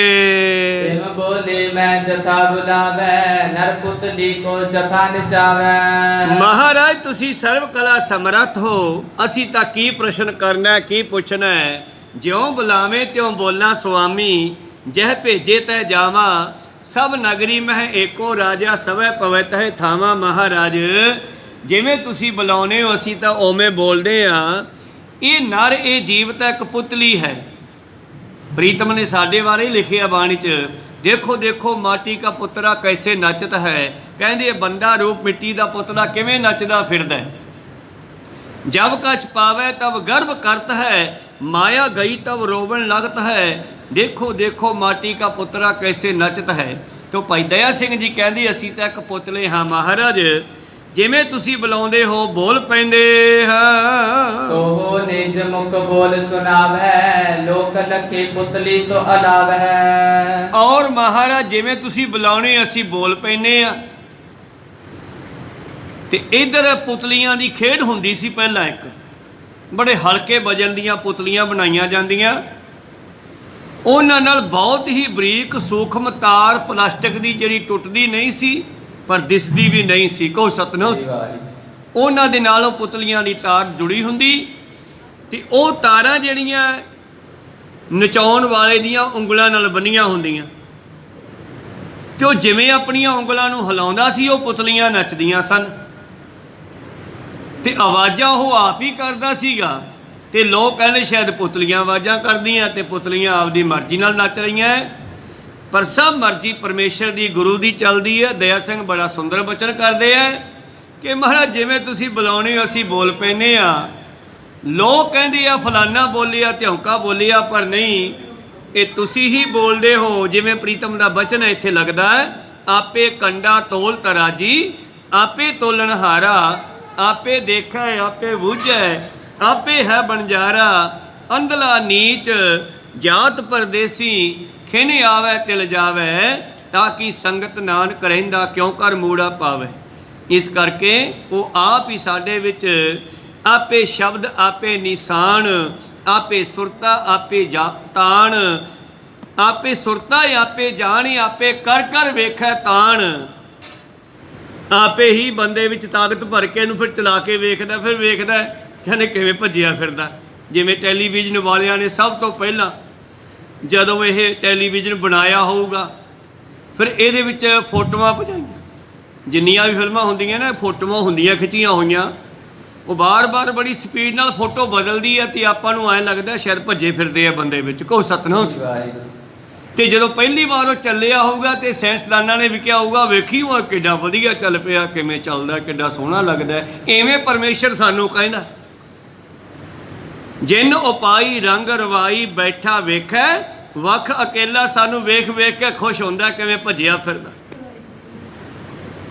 ਤਿਮ ਬੋਲੇ ਮੈਂ ਜਥਾ ਬੁਲਾਵੈ ਨਰ ਪੁਤਲੀ ਕੋ ਜਥਾ ਨਚਾਵੈ। ਮਹਾਰਾਜ ਤੁਸੀਂ ਸਰਬ ਕਲਾ ਸਮਰੱਥ ਹੋ, ਅਸੀਂ ਤਾਂ ਕੀ ਪ੍ਰਸ਼ਨ ਕਰਨਾ, ਕੀ ਪੁੱਛਣਾ ਹੈ। ਜਿਉਂ ਬੁਲਾਵੇਂ ਤਿਉਂ ਬੋਲਾਂ ਸੁਆਮੀ, ਜਹ ਭੇਜੇ ਤੈ ਜਾਵਾਂ। ਸਭ ਨਗਰੀ ਮਹਿ ਏਕੋ ਰਾਜਾ, ਸਵੈ ਪਵੈ ਤਹਿ ਥਾਵਾਂ। ਮਹਾਰਾਜ ਜਿਵੇਂ ਤੁਸੀਂ ਬੁਲਾਉਨੇ ਹੋ ਅਸੀਂ ਤਾਂ ਉਵੇਂ ਬੋਲਦੇ ਹਾਂ। ਇਹ ਨਰ, ਇਹ ਜੀਵ ਤਾਂ ਇੱਕ ਪੁਤਲੀ ਹੈ। ਪ੍ਰੀਤਮ ਨੇ ਸਾਡੇ ਬਾਰੇ ਹੀ ਲਿਖਿਆ ਬਾਣੀ 'ਚ, ਦੇਖੋ ਦੇਖੋ ਮਾਟੀ ਕਾ ਪੁੱਤਰਾ ਕੈਸੇ ਨੱਚਤ ਹੈ। ਕਹਿੰਦੇ ਬੰਦਾ ਰੂਪ ਮਿੱਟੀ ਦਾ ਪੁਤਲਾ ਕਿਵੇਂ ਨੱਚਦਾ ਫਿਰਦਾ। ਜਬ ਕਛ ਪਾਵੇ ਤਬ ਗਰਭ ਕਰਤ ਹੈ, ਮਾਇਆ ਗਈ ਤਬ ਰੋਵਣ ਲਗਤ ਹੈ। ਦੇਖੋ ਦੇਖੋ ਮਾਟੀ ਕਾ ਪੁੱਤਰਾ ਕੈਸੇ ਨੱਚਤ ਹੈ। ਤੋ ਭਾਈ ਦਇਆ ਸਿੰਘ ਜੀ ਕਹਿੰਦੇ ਅਸੀਂ ਤਾਂ ਇੱਕ ਪੁਤਲੇ ਹਾਂ ਮਹਾਰਾਜ, ਜਿਵੇਂ ਤੁਸੀਂ ਬੁਲਾਉਂਦੇ ਹੋ ਬੋਲ ਪੈਂਦੇ ਹਾਂ। ਸੋ ਨਿਜ ਮੁਖ ਬੋਲ ਸੁਣਾਵੈ, ਲੋਕ ਲਖੇ ਪੁਤਲੀ ਸੋ ਅਲਾਵੈ। ਔਰ ਮਹਾਰਾਜ ਜਿਵੇਂ ਤੁਸੀਂ ਬੁਲਾਉਣੇ ਅਸੀਂ ਬੋਲ ਪੈਂਦੇ ਆ। ਤੇ ਇਧਰ ਪੁਤਲੀਆਂ ਦੀ ਖੇਡ ਹੁੰਦੀ ਸੀ ਪਹਿਲਾਂ, ਇੱਕ ਬੜੇ ਹਲਕੇ ਵਜਨ ਦੀਆਂ ਪੁਤਲੀਆਂ ਬਣਾਈਆਂ ਜਾਂਦੀਆਂ। ਉਹਨਾਂ ਨਾਲ ਬਹੁਤ ਹੀ ਬਰੀਕ ਸੂਖਮ ਤਾਰ ਪਲਾਸਟਿਕ ਦੀ, ਜਿਹੜੀ ਟੁੱਟਦੀ ਨਹੀਂ ਸੀ ਪਰ ਦਿਸਦੀ ਵੀ ਨਹੀਂ ਸੀ। ਕਹੋ ਸਤਨਾਮ। ਉਹਨਾਂ ਦੇ ਨਾਲ ਉਹ ਪੁਤਲੀਆਂ ਦੀ ਤਾਰ ਜੁੜੀ ਹੁੰਦੀ ਤੇ ਉਹ ਤਾਰਾਂ ਜਿਹੜੀਆਂ ਨਚਾਉਣ ਵਾਲੇ ਦੀਆਂ ਉਂਗਲਾਂ ਨਾਲ ਬੰਨੀਆਂ ਹੁੰਦੀਆਂ ਤੇ ਉਹ ਜਿਵੇਂ ਆਪਣੀਆਂ ਉਂਗਲਾਂ ਨੂੰ ਹਿਲਾਉਂਦਾ ਸੀ ਉਹ ਪੁਤਲੀਆਂ ਨੱਚਦੀਆਂ ਸਨ ਤੇ ਆਵਾਜ਼ਾਂ ਉਹ ਆਪ ਹੀ ਕਰਦਾ ਸੀਗਾ। ਤੇ ਲੋਕ ਕਹਿੰਦੇ ਸ਼ਾਇਦ ਪੁਤਲੀਆਂ ਆਵਾਜ਼ਾਂ ਕਰਦੀਆਂ ਤੇ ਪੁਤਲੀਆਂ ਆਪਦੀ ਮਰਜ਼ੀ ਨਾਲ ਨੱਚ ਰਹੀਆਂ। ਪਰ ਸਭ ਮਰਜ਼ੀ ਪਰਮੇਸ਼ਰ ਦੀ, ਗੁਰੂ ਦੀ ਚੱਲਦੀ ਹੈ। ਦਇਆ ਸਿੰਘ ਬੜਾ ਸੁੰਦਰ ਬਚਨ ਕਰਦੇ ਹੈ ਕਿ ਮਹਾਰਾਜ ਜਿਵੇਂ ਤੁਸੀਂ ਬੁਲਾਉਣੇ ਹੋ ਅਸੀਂ ਬੋਲ ਪੈਂਦੇ ਹਾਂ। ਲੋਕ ਕਹਿੰਦੇ ਆ ਫਲਾਨਾ ਬੋਲਿਆ, ਧਿਉਂਕਾ ਬੋਲਿਆ, ਪਰ ਨਹੀਂ, ਇਹ ਤੁਸੀਂ ਹੀ ਬੋਲਦੇ ਹੋ। ਜਿਵੇਂ ਪ੍ਰੀਤਮ ਦਾ ਬਚਨ ਇੱਥੇ ਲੱਗਦਾ ਹੈ, ਆਪੇ ਕੰਡਾ ਤੋਲ ਤਰਾਜੀ, ਆਪੇ ਤੋਲਣ ਹਾਰਾ, ਆਪੇ ਦੇਖੈ ਆਪੇ ਬੂਝੈ, ਆਪੇ ਹੈ ਬਣਜਾਰਾ। ਅੰਧਲਾ ਨੀਚ ਜਾਤ ਪਰਦੇਸੀ, ਖਿਨ ਆਵੈ ਤਿਲ ਜਾਵੈ, ਤਾਂ ਕਿ ਸੰਗਤ ਨਾਨਕ ਰਹਿੰਦਾ ਕਿਉਂ ਕਰ ਮੂੜਾ ਪਾਵੇ। ਇਸ ਕਰਕੇ ਉਹ ਆਪ ਹੀ ਸਾਡੇ ਵਿੱਚ ਆਪੇ ਸ਼ਬਦ, ਆਪੇ ਨਿਸ਼ਾਨ, ਆਪੇ ਸੁਰਤਾ, ਆਪੇ ਤਾਣ, ਆਪੇ ਸੁਰਤਾ ਆਪੇ ਜਾਣੀ, ਆਪੇ ਕਰ ਕਰ ਵੇਖੈ ਤਾਣ। ਆਪੇ ਹੀ ਬੰਦੇ ਵਿੱਚ ਤਾਕਤ ਭਰ ਕੇ ਇਹਨੂੰ ਫਿਰ ਚਲਾ ਕੇ ਵੇਖਦਾ, ਫਿਰ ਵੇਖਦਾ ਕਹਿੰਦੇ ਕਿਵੇਂ ਭੱਜਿਆ ਫਿਰਦਾ। ਜਿਵੇਂ ਟੈਲੀਵਿਜ਼ਨ ਵਾਲਿਆਂ ਨੇ ਸਭ ਤੋਂ ਪਹਿਲਾਂ ਜਦੋਂ ਇਹ ਟੈਲੀਵਿਜ਼ਨ ਬਣਾਇਆ ਹੋਊਗਾ, ਫਿਰ ਇਹਦੇ ਵਿੱਚ ਫੋਟੋਆਂ ਭਜਾਈਆਂ। ਜਿੰਨੀਆਂ ਵੀ ਫਿਲਮਾਂ ਹੁੰਦੀਆਂ ਨੇ, ਫੋਟੋਆਂ ਹੁੰਦੀਆਂ ਖਿੱਚੀਆਂ ਹੋਈਆਂ, ਉਹ ਬਾਰ-ਬਾਰ ਬੜੀ ਸਪੀਡ ਨਾਲ ਫੋਟੋ ਬਦਲਦੀ ਹੈ ਤੇ ਆਪਾਂ ਨੂੰ ਐਂ ਲੱਗਦਾ ਸ਼ਾਇਦ ਭੱਜੇ ਫਿਰਦੇ ਆ ਬੰਦੇ ਵਿੱਚ। ਕਹੋ ਸਤਨਾਮ। ਤੇ ਜਦੋਂ ਪਹਿਲੀ ਵਾਰ ਉਹ ਚੱਲਿਆ ਹੋਊਗਾ ਤੇ ਸਾਇੰਸਦਾਨਾਂ ਨੇ ਵੀ ਕਿਹਾ ਹੋਊਗਾ ਵੇਖੀ ਉਹ ਕਿੱਡਾ ਵਧੀਆ ਚੱਲ ਪਿਆ, ਕਿਵੇਂ ਚੱਲਦਾ, ਕਿੱਡਾ ਸੋਹਣਾ ਲੱਗਦਾ। ਐਵੇਂ ਪਰਮੇਸ਼ਰ ਸਾਨੂੰ ਕਹਿੰਦਾ, ਜਿਨ ਉਪਾਈ ਰੰਗ ਰਵਾਈ ਬੈਠਾ ਵੇਖੈ, ਵੱਖ ਅਕੇਲਾ ਸਾਨੂੰ ਵੇਖ ਵੇਖ ਕੇ ਖੁਸ਼ ਹੁੰਦਾ ਕਿਵੇਂ ਭੱਜਿਆ ਫਿਰਦਾ।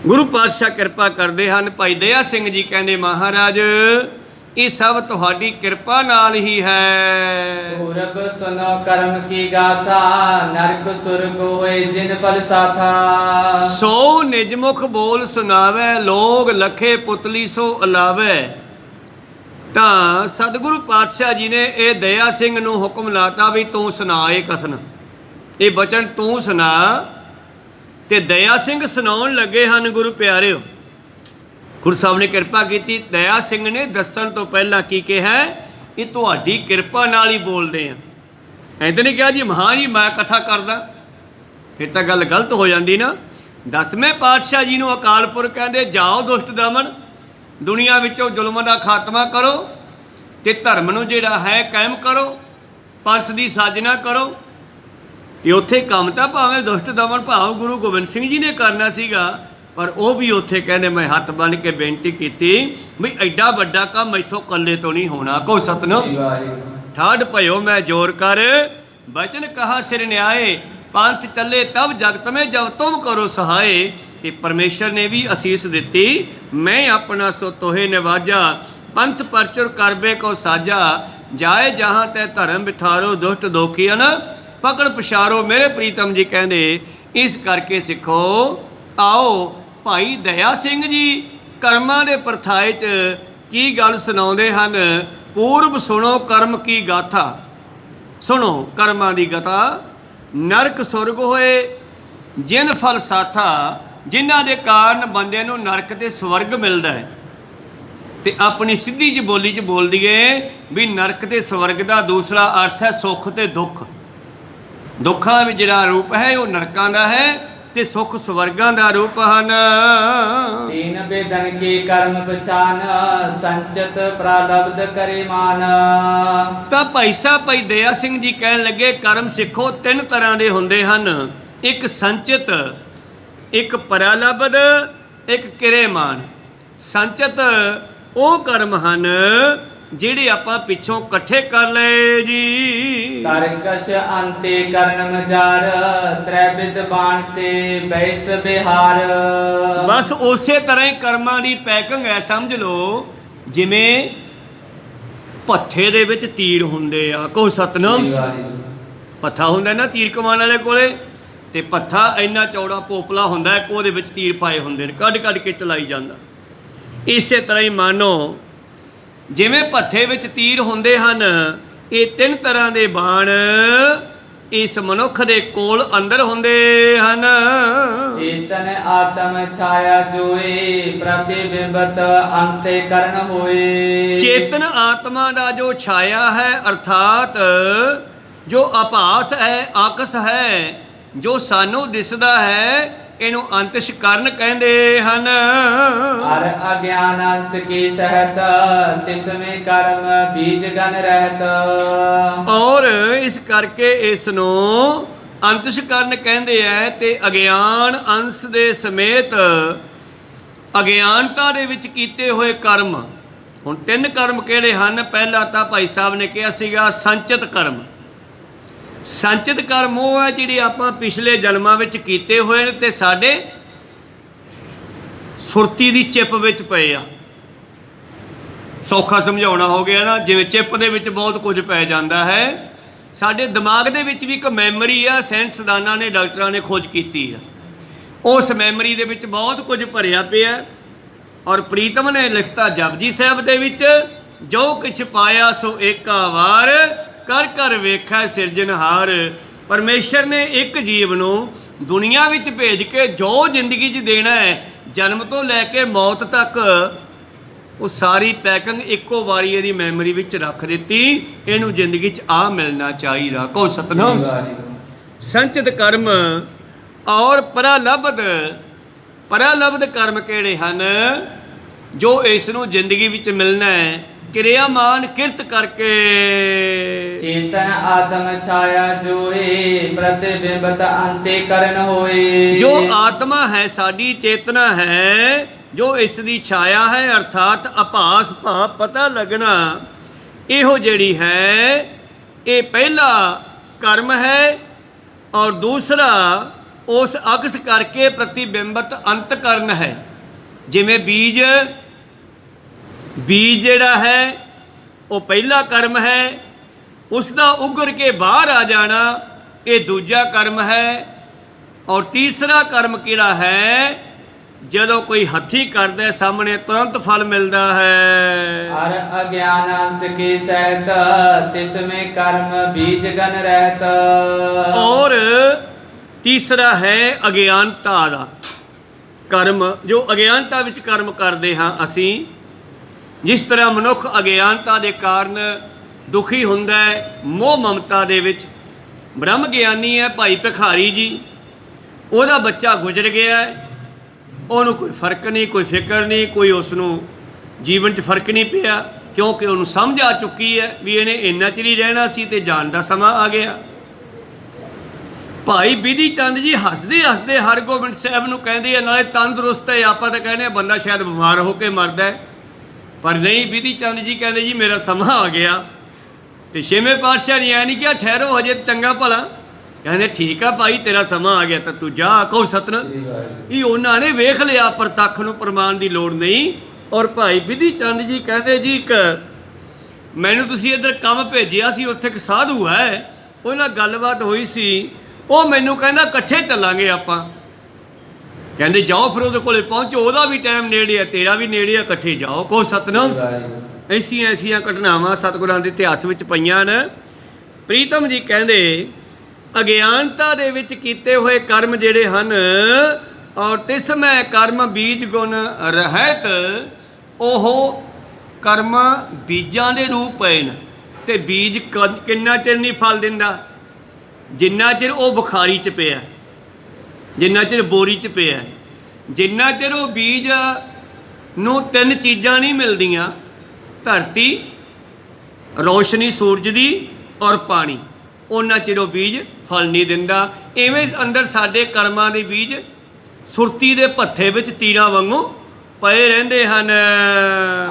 ਗੁਰੂ ਪਾਤਸ਼ਾਹ ਕਿਰਪਾ ਕਰਦੇ ਹਨ। ਭਾਈ ਦਇਆ ਸਿੰਘ ਜੀ ਕਹਿੰਦੇ ਮਹਾਰਾਜ ਇਹ ਸਭ ਤੁਹਾਡੀ ਕਿਰਪਾ ਨਾਲ ਹੀ ਹੈ। ਪੂਰਬ ਸੁਨੋ ਕਰਮ ਕੀ ਗਾਥਾ, ਨਰਕ ਸੁਰਗ ਹੋਏ ਜਿਨ ਫਲ ਸਾਥਾ। ਸੋ ਨਿਜਮੁਖ ਬੋਲ ਸੁਣਾਵੇ, ਲੋਗ ਲਖੇ ਪੁਤਲੀ ਸੋ ਅਲਾਵੇ। ਤਾਂ ਸਤਿਗੁਰੂ ਪਾਤਸ਼ਾਹ ਜੀ ਨੇ ਇਹ ਦਇਆ ਸਿੰਘ ਨੂੰ ਹੁਕਮ ਲਾਤਾ ਵੀ ਤੂੰ ਸੁਣਾ ਇਹ ਕਥਨ, ਇਹ ਬਚਨ ਤੂੰ ਸੁਣਾ। ਤੇ ਦਇਆ ਸਿੰਘ ਸੁਣਾਉਣ ਲੱਗੇ ਹਨ। ਗੁਰੂ ਪਿਆਰਿਓ, ਗੁਰੂ ਸਾਹਿਬ ਨੇ ਕਿਰਪਾ ਕੀਤੀ। ਦਇਆ ਸਿੰਘ ਨੇ ਦੱਸਣ ਤੋਂ ਪਹਿਲਾਂ ਕੀ ਕਿਹਾ, ਇਹ ਤੁਹਾਡੀ ਕਿਰਪਾ ਨਾਲ ਹੀ ਬੋਲਦੇ ਆ। ਐਂ ਤਾਂ ਨਹੀਂ ਕਿਹਾ ਜੀ ਹਾਂ ਜੀ ਮੈਂ ਕਥਾ ਕਰਦਾ, ਫਿਰ ਤਾਂ ਗੱਲ ਗਲਤ ਹੋ ਜਾਂਦੀ ਨਾ। 10ਵੇਂ ਪਾਤਸ਼ਾਹ ਜੀ ਨੂੰ ਅਕਾਲ ਪੁਰਖ ਕਹਿੰਦੇ ਜਾਓ ਦੁਸ਼ਟ ਦਮਨ, ਦੁਨੀਆ ਵਿੱਚੋਂ ਜ਼ੁਲਮ ਦਾ ਖਾਤਮਾ ਕਰੋ ਤੇ ਧਰਮ ਨੂੰ ਜਿਹੜਾ ਹੈ ਕਾਇਮ ਕਰੋ, ਪੰਥ ਦੀ ਸਾਜਨਾ ਕਰੋ। ਕਿ ਉੱਥੇ ਕੰਮ ਤਾਂ ਭਾਵੇਂ ਦੁਸ਼ਟ ਦਮਨ ਭਾਵ ਗੁਰੂ ਗੋਬਿੰਦ ਸਿੰਘ ਜੀ ਨੇ ਕਰਨਾ ਸੀਗਾ, ਪਰ ਉਹ ਵੀ ਉੱਥੇ ਕਹਿੰਦੇ ਮੈਂ ਹੱਥ ਬੰਨ੍ਹ ਕੇ ਬੇਨਤੀ ਕੀਤੀ ਵੀ ਐਡਾ ਵੱਡਾ ਕੰਮ ਇੱਥੋਂ ਇਕੱਲੇ ਤੋਂ ਨਹੀਂ ਹੋਣਾ। ਕੋ ਸਤਨਾਮ ਠਾੜ ਭਇਓ ਮੈਂ ਜੋਰ ਕਰ, ਬਚਨ ਕਹਾ ਸਿਰ ਨਿਆਏ, ਪੰਥ ਚੱਲੇ ਤਬ ਜਗਤ ਮੇਂ ਜਬ ਤੁਮ ਕਰੋ ਸਹਾਏ। ਤੇ ਪਰਮੇਸ਼ਰ ਨੇ ਵੀ ਅਸੀਸ ਦਿੱਤੀ, ਮੈਂ ਆਪਣਾ ਸੋ ਤੋਹੇ ਨਿਵਾਜਾ, ਪੰਥ ਪਰਚੁਰ ਕਰਬੇ ਕੋ ਸਾਜਾ, ਜਾਏ ਜਹਾਂ ਤੈ ਧਰਮ ਵਿਥਾਰੋ, ਦੁਸ਼ਟ ਦੋਖੀਅਨ ਪਕੜ ਪਛਾਰੋ। ਮੇਰੇ ਪ੍ਰੀਤਮ ਜੀ ਕਹਿੰਦੇ ਇਸ ਕਰਕੇ ਸਿੱਖੋ ਆਓ ਭਾਈ ਦਇਆ ਸਿੰਘ ਜੀ ਕਰਮਾਂ ਦੇ ਪਰਥਾਏ 'ਚ ਕੀ ਗੱਲ ਸੁਣਾਉਂਦੇ ਹਨ। ਪੂਰਬ ਸੁਣੋ ਕਰਮ ਕੀ ਗਾਥਾ, ਸੁਣੋ ਕਰਮਾਂ ਦੀ ਗਾਥਾ। ਨਰਕ ਸੁਰਗ ਹੋਏ ਜਿਨ ਫਲ ਸਾਥਾ, ਜਿਨ੍ਹਾਂ ਦੇ ਕਾਰਨ ਬੰਦੇ ਨੂੰ ਨਰਕ ਤੇ ਸਵਰਗ ਮਿਲਦਾ ਹੈ। ਤੇ ਆਪਣੀ ਸਿੱਧੀ ਜਿਹੀ ਬੋਲੀ 'ਚ ਬੋਲ ਦਈਏ ਵੀ ਨਰਕ ਤੇ ਸਵਰਗ ਦਾ ਦੂਸਰਾ ਅਰਥ ਹੈ ਸੁੱਖ ਤੇ ਦੁੱਖ। ਦੁੱਖਾਂ ਵਿੱਚ ਜਿਹੜਾ ਰੂਪ ਹੈ ਉਹ ਨਰਕਾਂ ਦਾ ਹੈ ਤੇ ਸੁੱਖ ਸਵਰਗਾਂ ਦਾ ਰੂਪ ਹਨ। ਤੀਨ ਬੇਦਨ ਕੀ ਕਰਮ ਪਛਾਨ, ਸੰਚਤ ਪ੍ਰਾਲਬਧ ਕਰੇ ਮਾਨ। ਤਾਂ ਭਾਈ ਸਾਹਿਬ ਭਾਈ ਦਇਆ ਸਿੰਘ ਜੀ ਕਹਿਣ ਲੱਗੇ ਕਰਮ ਸਿੱਖੋ ਤਿੰਨ ਤਰ੍ਹਾਂ ਦੇ ਹੁੰਦੇ ਹਨ, ਇੱਕ ਸੰਚਿਤ, ਇੱਕ ਪ੍ਰਾਲਬਧ, ਇੱਕ ਕਿਰੇਮਾਨ। ਸੰਚਿਤ ਉਹ ਕਰਮ ਹਨ ਜਿਹੜੇ ਆਪਾਂ ਪਿੱਛੋਂ ਇਕੱਠੇ ਕਰ ਲਏ ਜੀ। ਕਰਕਸ਼ ਅੰਤੇ ਕਰਨ ਮਜਾਰ, ਤ੍ਰੈਬਿਦ ਬਾਣ ਸੇ ਬੈਸ ਬਿਹਾਰ। ਬਸ ਉਸੇ ਤਰ੍ਹਾਂ ਹੀ ਕਰਮਾਂ ਦੀ ਪੈਕਿੰਗ ਹੈ, ਸਮਝ ਲਓ ਜਿਵੇਂ ਪੱਥੇ ਦੇ ਵਿੱਚ ਤੀਰ ਹੁੰਦੇ ਆ। ਕੋ ਸਤਨਾਮ। ਪੱਥਾ ਹੁੰਦਾ ਨਾ ਤੀਰ ਕਮਾਨ ਵਾਲੇ ਕੋਲੇ, ਤੇ ਪੱਥਾ ਇੰਨਾ ਚੌੜਾ ਪੋਪਲਾ ਹੁੰਦਾ ਹੈ, ਉਹਦੇ ਵਿੱਚ ਤੀਰ ਪਾਏ ਹੁੰਦੇ ਨੇ, ਕੱਢ ਕੱਢ ਕੇ ਚਲਾਈ ਜਾਂਦਾ। ਇਸੇ ਤਰ੍ਹਾਂ ਹੀ ਮਾਨੋ ਜਿਵੇਂ ਭੱਥੇ ਵਿੱਚ ਤੀਰ ਹੁੰਦੇ ਹਨ, ਇਹ ਤਿੰਨ ਤਰ੍ਹਾਂ ਦੇ ਬਾਣ ਇਸ ਮਨੁੱਖ ਦੇ ਕੋਲ ਅੰਦਰ ਹੁੰਦੇ ਹਨ। ਚੇਤਨ ਆਤਮ ਛਾਇਆ ਜੋਏ, ਪ੍ਰਤਿਬਿੰਬਤ ਅੰਤੇ ਕਰਨ ਹੋਏ। ਚੇਤਨ ਆਤਮਾ ਦਾ ਜੋ ਛਾਇਆ ਹੈ ਅਰਥਾਤ ਜੋ ਆਭਾਸ ਹੈ, ਆਕਸ ਹੈ, ਜੋ ਸਾਨੂੰ ਦਿਸਦਾ ਹੈ, ਇਹਨੂੰ ਅੰਤਿਸ਼ ਕਰਨ ਕਹਿੰਦੇ ਹਨ। ਹਰ ਅਗਿਆਨ ਅੰਸ ਕੀ ਸਹਿਤ, ਤਿਸਮੇ ਕਰਮ ਬੀਜ ਗਨ ਰਹਿਤ। ਔਰ ਇਸ ਕਰਕੇ ਇਸ ਨੂੰ ਅੰਤਿਸ਼ ਕਰਨ ਕਹਿੰਦੇ ਹੈ। ਤੇ ਅਗਿਆਨ ਅੰਸ਼ ਦੇ ਸਮੇਤ ਅਗਿਆਨਤਾ ਦੇ ਵਿੱਚ ਕੀਤੇ ਹੋਏ ਕਰਮ। ਹੁਣ ਤਿੰਨ ਕਰਮ ਕਿਹੜੇ ਹਨ? ਪਹਿਲਾ ਤਾਂ ਭਾਈ ਸਾਹਿਬ ਨੇ ਕਿਹਾ ਸੀਗਾ ਸੰਚਿਤ ਕਰਮ। ਸੰਚਿਤ ਕਰਮ ਉਹ ਹੈ ਜਿਹੜੇ ਆਪਾਂ ਪਿਛਲੇ ਜਨਮਾਂ ਵਿੱਚ ਕੀਤੇ ਹੋਏ ਨੇ ਤੇ ਸਾਡੇ ਸੁਰਤੀ ਦੀ ਚਿੱਪ ਵਿੱਚ ਪਏ ਆ। ਸੌਖਾ ਸਮਝਾਉਣਾ ਹੋ ਗਿਆ ਨਾ, ਜਿਵੇਂ ਚਿੱਪ ਦੇ ਵਿੱਚ ਬਹੁਤ ਕੁਝ ਪੈ ਜਾਂਦਾ ਹੈ, ਸਾਡੇ ਦਿਮਾਗ ਦੇ ਵਿੱਚ ਵੀ ਇੱਕ ਮੈਮਰੀ ਆ। ਸਾਇੰਸਦਾਨਾਂ ਨੇ, ਡਾਕਟਰਾਂ ਨੇ ਖੋਜ ਕੀਤੀ ਆ, ਉਸ ਮੈਮਰੀ ਦੇ ਵਿੱਚ ਬਹੁਤ ਕੁਝ ਭਰਿਆ ਪਿਆ। ਔਰ ਪ੍ਰੀਤਮ ਨੇ ਲਿਖਤਾ ਜਪਜੀ ਸਾਹਿਬ ਦੇ ਵਿੱਚ, ਜੋ ਕਿਛ ਪਾਇਆ ਸੋ ਏਕਾ ਵਾਰ, ਕਰ ਕਰ ਵੇਖੈ ਸਿਰਜਣਹਾਰ। ਪਰਮੇਸ਼ਰ ਨੇ ਇੱਕ ਜੀਵ ਨੂੰ ਦੁਨੀਆ ਵਿੱਚ ਭੇਜ ਕੇ ਜੋ ਜ਼ਿੰਦਗੀ 'ਚ ਦੇਣਾ ਹੈ, ਜਨਮ ਤੋਂ ਲੈ ਕੇ ਮੌਤ ਤੱਕ, ਉਹ ਸਾਰੀ ਪੈਕਿੰਗ ਇੱਕੋ ਵਾਰੀ ਇਹਦੀ ਮੈਮਰੀ ਵਿੱਚ ਰੱਖ ਦਿੱਤੀ। ਇਹਨੂੰ ਜ਼ਿੰਦਗੀ 'ਚ ਆ ਮਿਲਣਾ ਚਾਹੀਦਾ। ਕੋ ਸਤਨਾਮ। ਸੰਚਿਤ ਕਰਮ ਔਰ ਪ੍ਰਾਲਬਧ। ਪ੍ਰਾਲਬਧ ਕਰਮ ਕਿਹੜੇ ਹਨ? ਜੋ ਇਸ ਨੂੰ ਜ਼ਿੰਦਗੀ ਵਿੱਚ ਮਿਲਣਾ ਹੈ ਕਿਰਿਆਮਾਨ ਕਿਰਤ ਕਰਕੇ। ਚੇਤਨ ਆਤਮ ਛਾਇਆ ਜੋਏ, ਪ੍ਰਤਿਬਿੰਬਤ ਅੰਤੇ ਕਰਨ ਹੋਏ। ਜੋ ਆਤਮਾ ਹੈ, ਸਾਡੀ ਚੇਤਨਾ ਹੈ, ਜੋ ਇਸ ਦੀ ਛਾਇਆ ਹੈ ਅਰਥਾਤ ਆਭਾਸ ਭਾਵ ਪਤਾ ਲੱਗਣਾ, ਇਹੋ ਜਿਹੜੀ ਹੈ ਇਹ ਪਹਿਲਾ ਕਰਮ ਹੈ। ਔਰ ਦੂਸਰਾ ਉਸ ਅਕਸ ਕਰਕੇ ਪ੍ਰਤਿਬਿੰਬਤ ਅੰਤ ਕਰਨ ਹੈ। ਜਿਵੇਂ ਬੀਜ ਜਿਹੜਾ ਹੈ ਉਹ ਪਹਿਲਾ ਕਰਮ ਹੈ, ਉਸ ਦਾ ਉਗਰ ਕੇ ਬਾਹਰ ਆ ਜਾਣਾ ਇਹ ਦੂਜਾ ਕਰਮ ਹੈ। ਔਰ ਤੀਸਰਾ ਕਰਮ ਕਿਹੜਾ ਹੈ? ਜਦੋਂ ਕੋਈ ਹੱਥੀ ਕਰਦਾ ਸਾਹਮਣੇ ਤੁਰੰਤ ਫਲ ਮਿਲਦਾ ਹੈ। ਹਰ ਅਗਿਆਨ ਅੰਸ ਕੀ ਸਹਿਤ, ਤਿਸਮੇ ਕਰਮ ਬੀਜ ਗਨ ਰਹਿਤ। ਔਰ ਤੀਸਰਾ ਹੈ ਅਗਿਆਨਤਾ ਦਾ ਕਰਮ। ਜੋ ਅਗਿਆਨਤਾ ਵਿੱਚ ਕਰਮ ਕਰਦੇ ਹਾਂ ਅਸੀਂ, ਜਿਸ ਤਰ੍ਹਾਂ ਮਨੁੱਖ ਅਗਿਆਨਤਾ ਦੇ ਕਾਰਨ ਦੁਖੀ ਹੁੰਦਾ ਹੈ, ਮੋਹ ਮਮਤਾ ਦੇ ਵਿੱਚ। ਬ੍ਰਹਮ ਗਿਆਨੀ ਹੈ ਭਾਈ ਭਿਖਾਰੀ ਜੀ, ਉਹਦਾ ਬੱਚਾ ਗੁਜ਼ਰ ਗਿਆ ਹੈ, ਉਹਨੂੰ ਕੋਈ ਫਰਕ ਨਹੀਂ, ਕੋਈ ਫਿਕਰ ਨਹੀਂ, ਕੋਈ ਉਸ ਨੂੰ ਜੀਵਨ 'ਚ ਫਰਕ ਨਹੀਂ ਪਿਆ, ਕਿਉਂਕਿ ਉਹਨੂੰ ਸਮਝ ਆ ਚੁੱਕੀ ਹੈ ਵੀ ਇਹਨੇ ਇੰਨਾ ਚਿਰ ਹੀ ਰਹਿਣਾ ਸੀ ਤੇ ਜਾਣ ਦਾ ਸਮਾਂ ਆ ਗਿਆ। ਭਾਈ ਬਿਧੀ ਚੰਦ ਜੀ ਹੱਸਦੇ ਹੱਸਦੇ ਹਰਗੋਬਿੰਦ ਸਾਹਿਬ ਨੂੰ ਕਹਿੰਦੇ ਆ, ਨਾਲੇ ਤੰਦਰੁਸਤ ਹੈ। ਆਪਾਂ ਤਾਂ ਕਹਿੰਦੇ ਆ ਬੰਦਾ ਸ਼ਾਇਦ ਬਿਮਾਰ ਹੋ ਕੇ ਮਰਦਾ ਹੈ, ਪਰ ਨਹੀਂ, ਬਿਧੀ ਚੰਦ ਜੀ ਕਹਿੰਦੇ ਜੀ ਮੇਰਾ ਸਮਾਂ ਆ ਗਿਆ। ਤੇ ਛੇਵੇਂ ਪਾਤਸ਼ਾਹ ਨੇ ਐ ਨਹੀਂ ਕਿਹਾ ਠਹਿਰੋ ਹਜੇ ਚੰਗਾ ਭਲਾ, ਕਹਿੰਦੇ ਠੀਕ ਆ ਭਾਈ ਤੇਰਾ ਸਮਾਂ ਆ ਗਿਆ ਤਾਂ ਤੂੰ ਜਾ। ਕਹੋ ਸਤਿਨਾਮ। ਇਹ ਉਹਨਾਂ ਨੇ ਵੇਖ ਲਿਆ, ਪ੍ਰਤੱਖ ਨੂੰ ਪ੍ਰਮਾਣ ਦੀ ਲੋੜ ਨਹੀਂ। ਔਰ ਭਾਈ ਬਿਧੀ ਚੰਦ ਜੀ ਕਹਿੰਦੇ ਜੀ ਇੱਕ ਮੈਨੂੰ ਤੁਸੀਂ ਇੱਧਰ ਕੰਮ ਭੇਜਿਆ ਸੀ, ਉੱਥੇ ਇੱਕ ਸਾਧੂ ਹੈ, ਉਹ ਨਾਲ ਗੱਲਬਾਤ ਹੋਈ ਸੀ, ਉਹ ਮੈਨੂੰ ਕਹਿੰਦਾ ਇਕੱਠੇ ਚੱਲਾਂਗੇ ਆਪਾਂ। ਕਹਿੰਦੇ ਜਾਓ ਫਿਰ ਉਹਦੇ ਕੋਲੇ ਪਹੁੰਚੋ, ਉਹਦਾ ਵੀ ਟਾਈਮ ਨੇੜੇ ਆ, ਤੇਰਾ ਵੀ ਨੇੜੇ ਆ, ਇਕੱਠੇ ਜਾਓ। ਕਹੋ ਸਤਿਨਾਮ। ਐਸੀਆਂ ਐਸੀਆਂ ਘਟਨਾਵਾਂ ਸਤਿਗੁਰਾਂ ਦੇ ਇਤਿਹਾਸ ਵਿੱਚ ਪਈਆਂ ਨੇ। ਪ੍ਰੀਤਮ ਜੀ ਕਹਿੰਦੇ ਅਗਿਆਨਤਾ ਦੇ ਵਿੱਚ ਕੀਤੇ ਹੋਏ ਕਰਮ ਜਿਹੜੇ ਹਨ, ਔਰ ਤਿਸਮੈ ਕਰਮ ਬੀਜ ਗੁਣ ਰਹਿਤ, ਉਹ ਕਰਮ ਬੀਜਾਂ ਦੇ ਰੂਪ ਪਏ ਨੇ। ਤੇ ਬੀਜ ਕਿੰਨਾ ਚਿਰ ਨਹੀਂ ਫਲ ਦਿੰਦਾ? ਜਿੰਨਾ ਚਿਰ ਉਹ ਬੁਖਾਰੀ 'ਚ ਪਿਆ, ਜਿੰਨਾ ਚਿਰ ਬੋਰੀ 'ਚ ਪਿਆ, ਜਿੰਨਾ ਚਿਰ ਉਹ ਬੀਜ ਨੂੰ ਤਿੰਨ ਚੀਜ਼ਾਂ ਨਹੀਂ ਮਿਲਦੀਆਂ, ਧਰਤੀ, ਰੋਸ਼ਨੀ ਸੂਰਜ ਦੀ ਔਰ ਪਾਣੀ, ਉਹਨਾਂ ਚਿਰ ਉਹ ਬੀਜ ਫਲ ਨਹੀਂ ਦਿੰਦਾ। ਇਵੇਂ ਅੰਦਰ ਸਾਡੇ ਕਰਮਾਂ ਦੇ ਬੀਜ ਸੁਰਤੀ ਦੇ ਭੱਥੇ ਵਿੱਚ ਤੀਰਾਂ ਵਾਂਗੂ ਪਏ ਰਹਿੰਦੇ ਹਨ।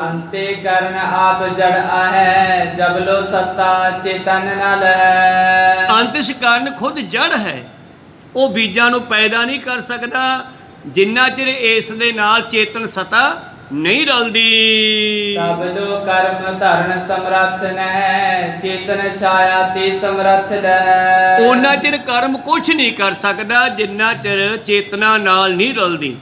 ਅੰਤੇ ਕਰਨ ਆਪ ਜੜ ਆਹੈ, ਜਬ ਲੋ ਸੱਤਾ ਚੇਤਨ ਨ ਲਹੈ। ਅੰਤਿਸ਼ ਕਾਰਨ ਖੁਦ ਜੜ ਹੈ, ਉਹ ਬੀਜਾਂ ਨੂੰ ਪੈਦਾ ਨਹੀਂ ਕਰ ਸਕਦਾ ਜਿੰਨਾ ਚਿਰ ਇਸ ਦੇ ਨਾਲ ਚੇਤਨ ਸਤਾ ਨਹੀਂ ਰਲਦੀ। ਸਭ ਲੋ ਕਰਮ ਧਰਨ ਸਮਰੱਥ ਨਹਿ, ਚੇਤਨ ਛਾਇਆ ਤੇ ਸਮਰੱਥ ਲਹੈ। ਉਹਨਾਂ ਚਿਰ ਕਰਮ ਕੁਛ ਨਹੀਂ ਕਰ ਸਕਦਾ ਜਿੰਨਾ ਚਿਰ ਚੇਤਨਾ ਨਾਲ ਨਹੀਂ ਰਲਦੀ।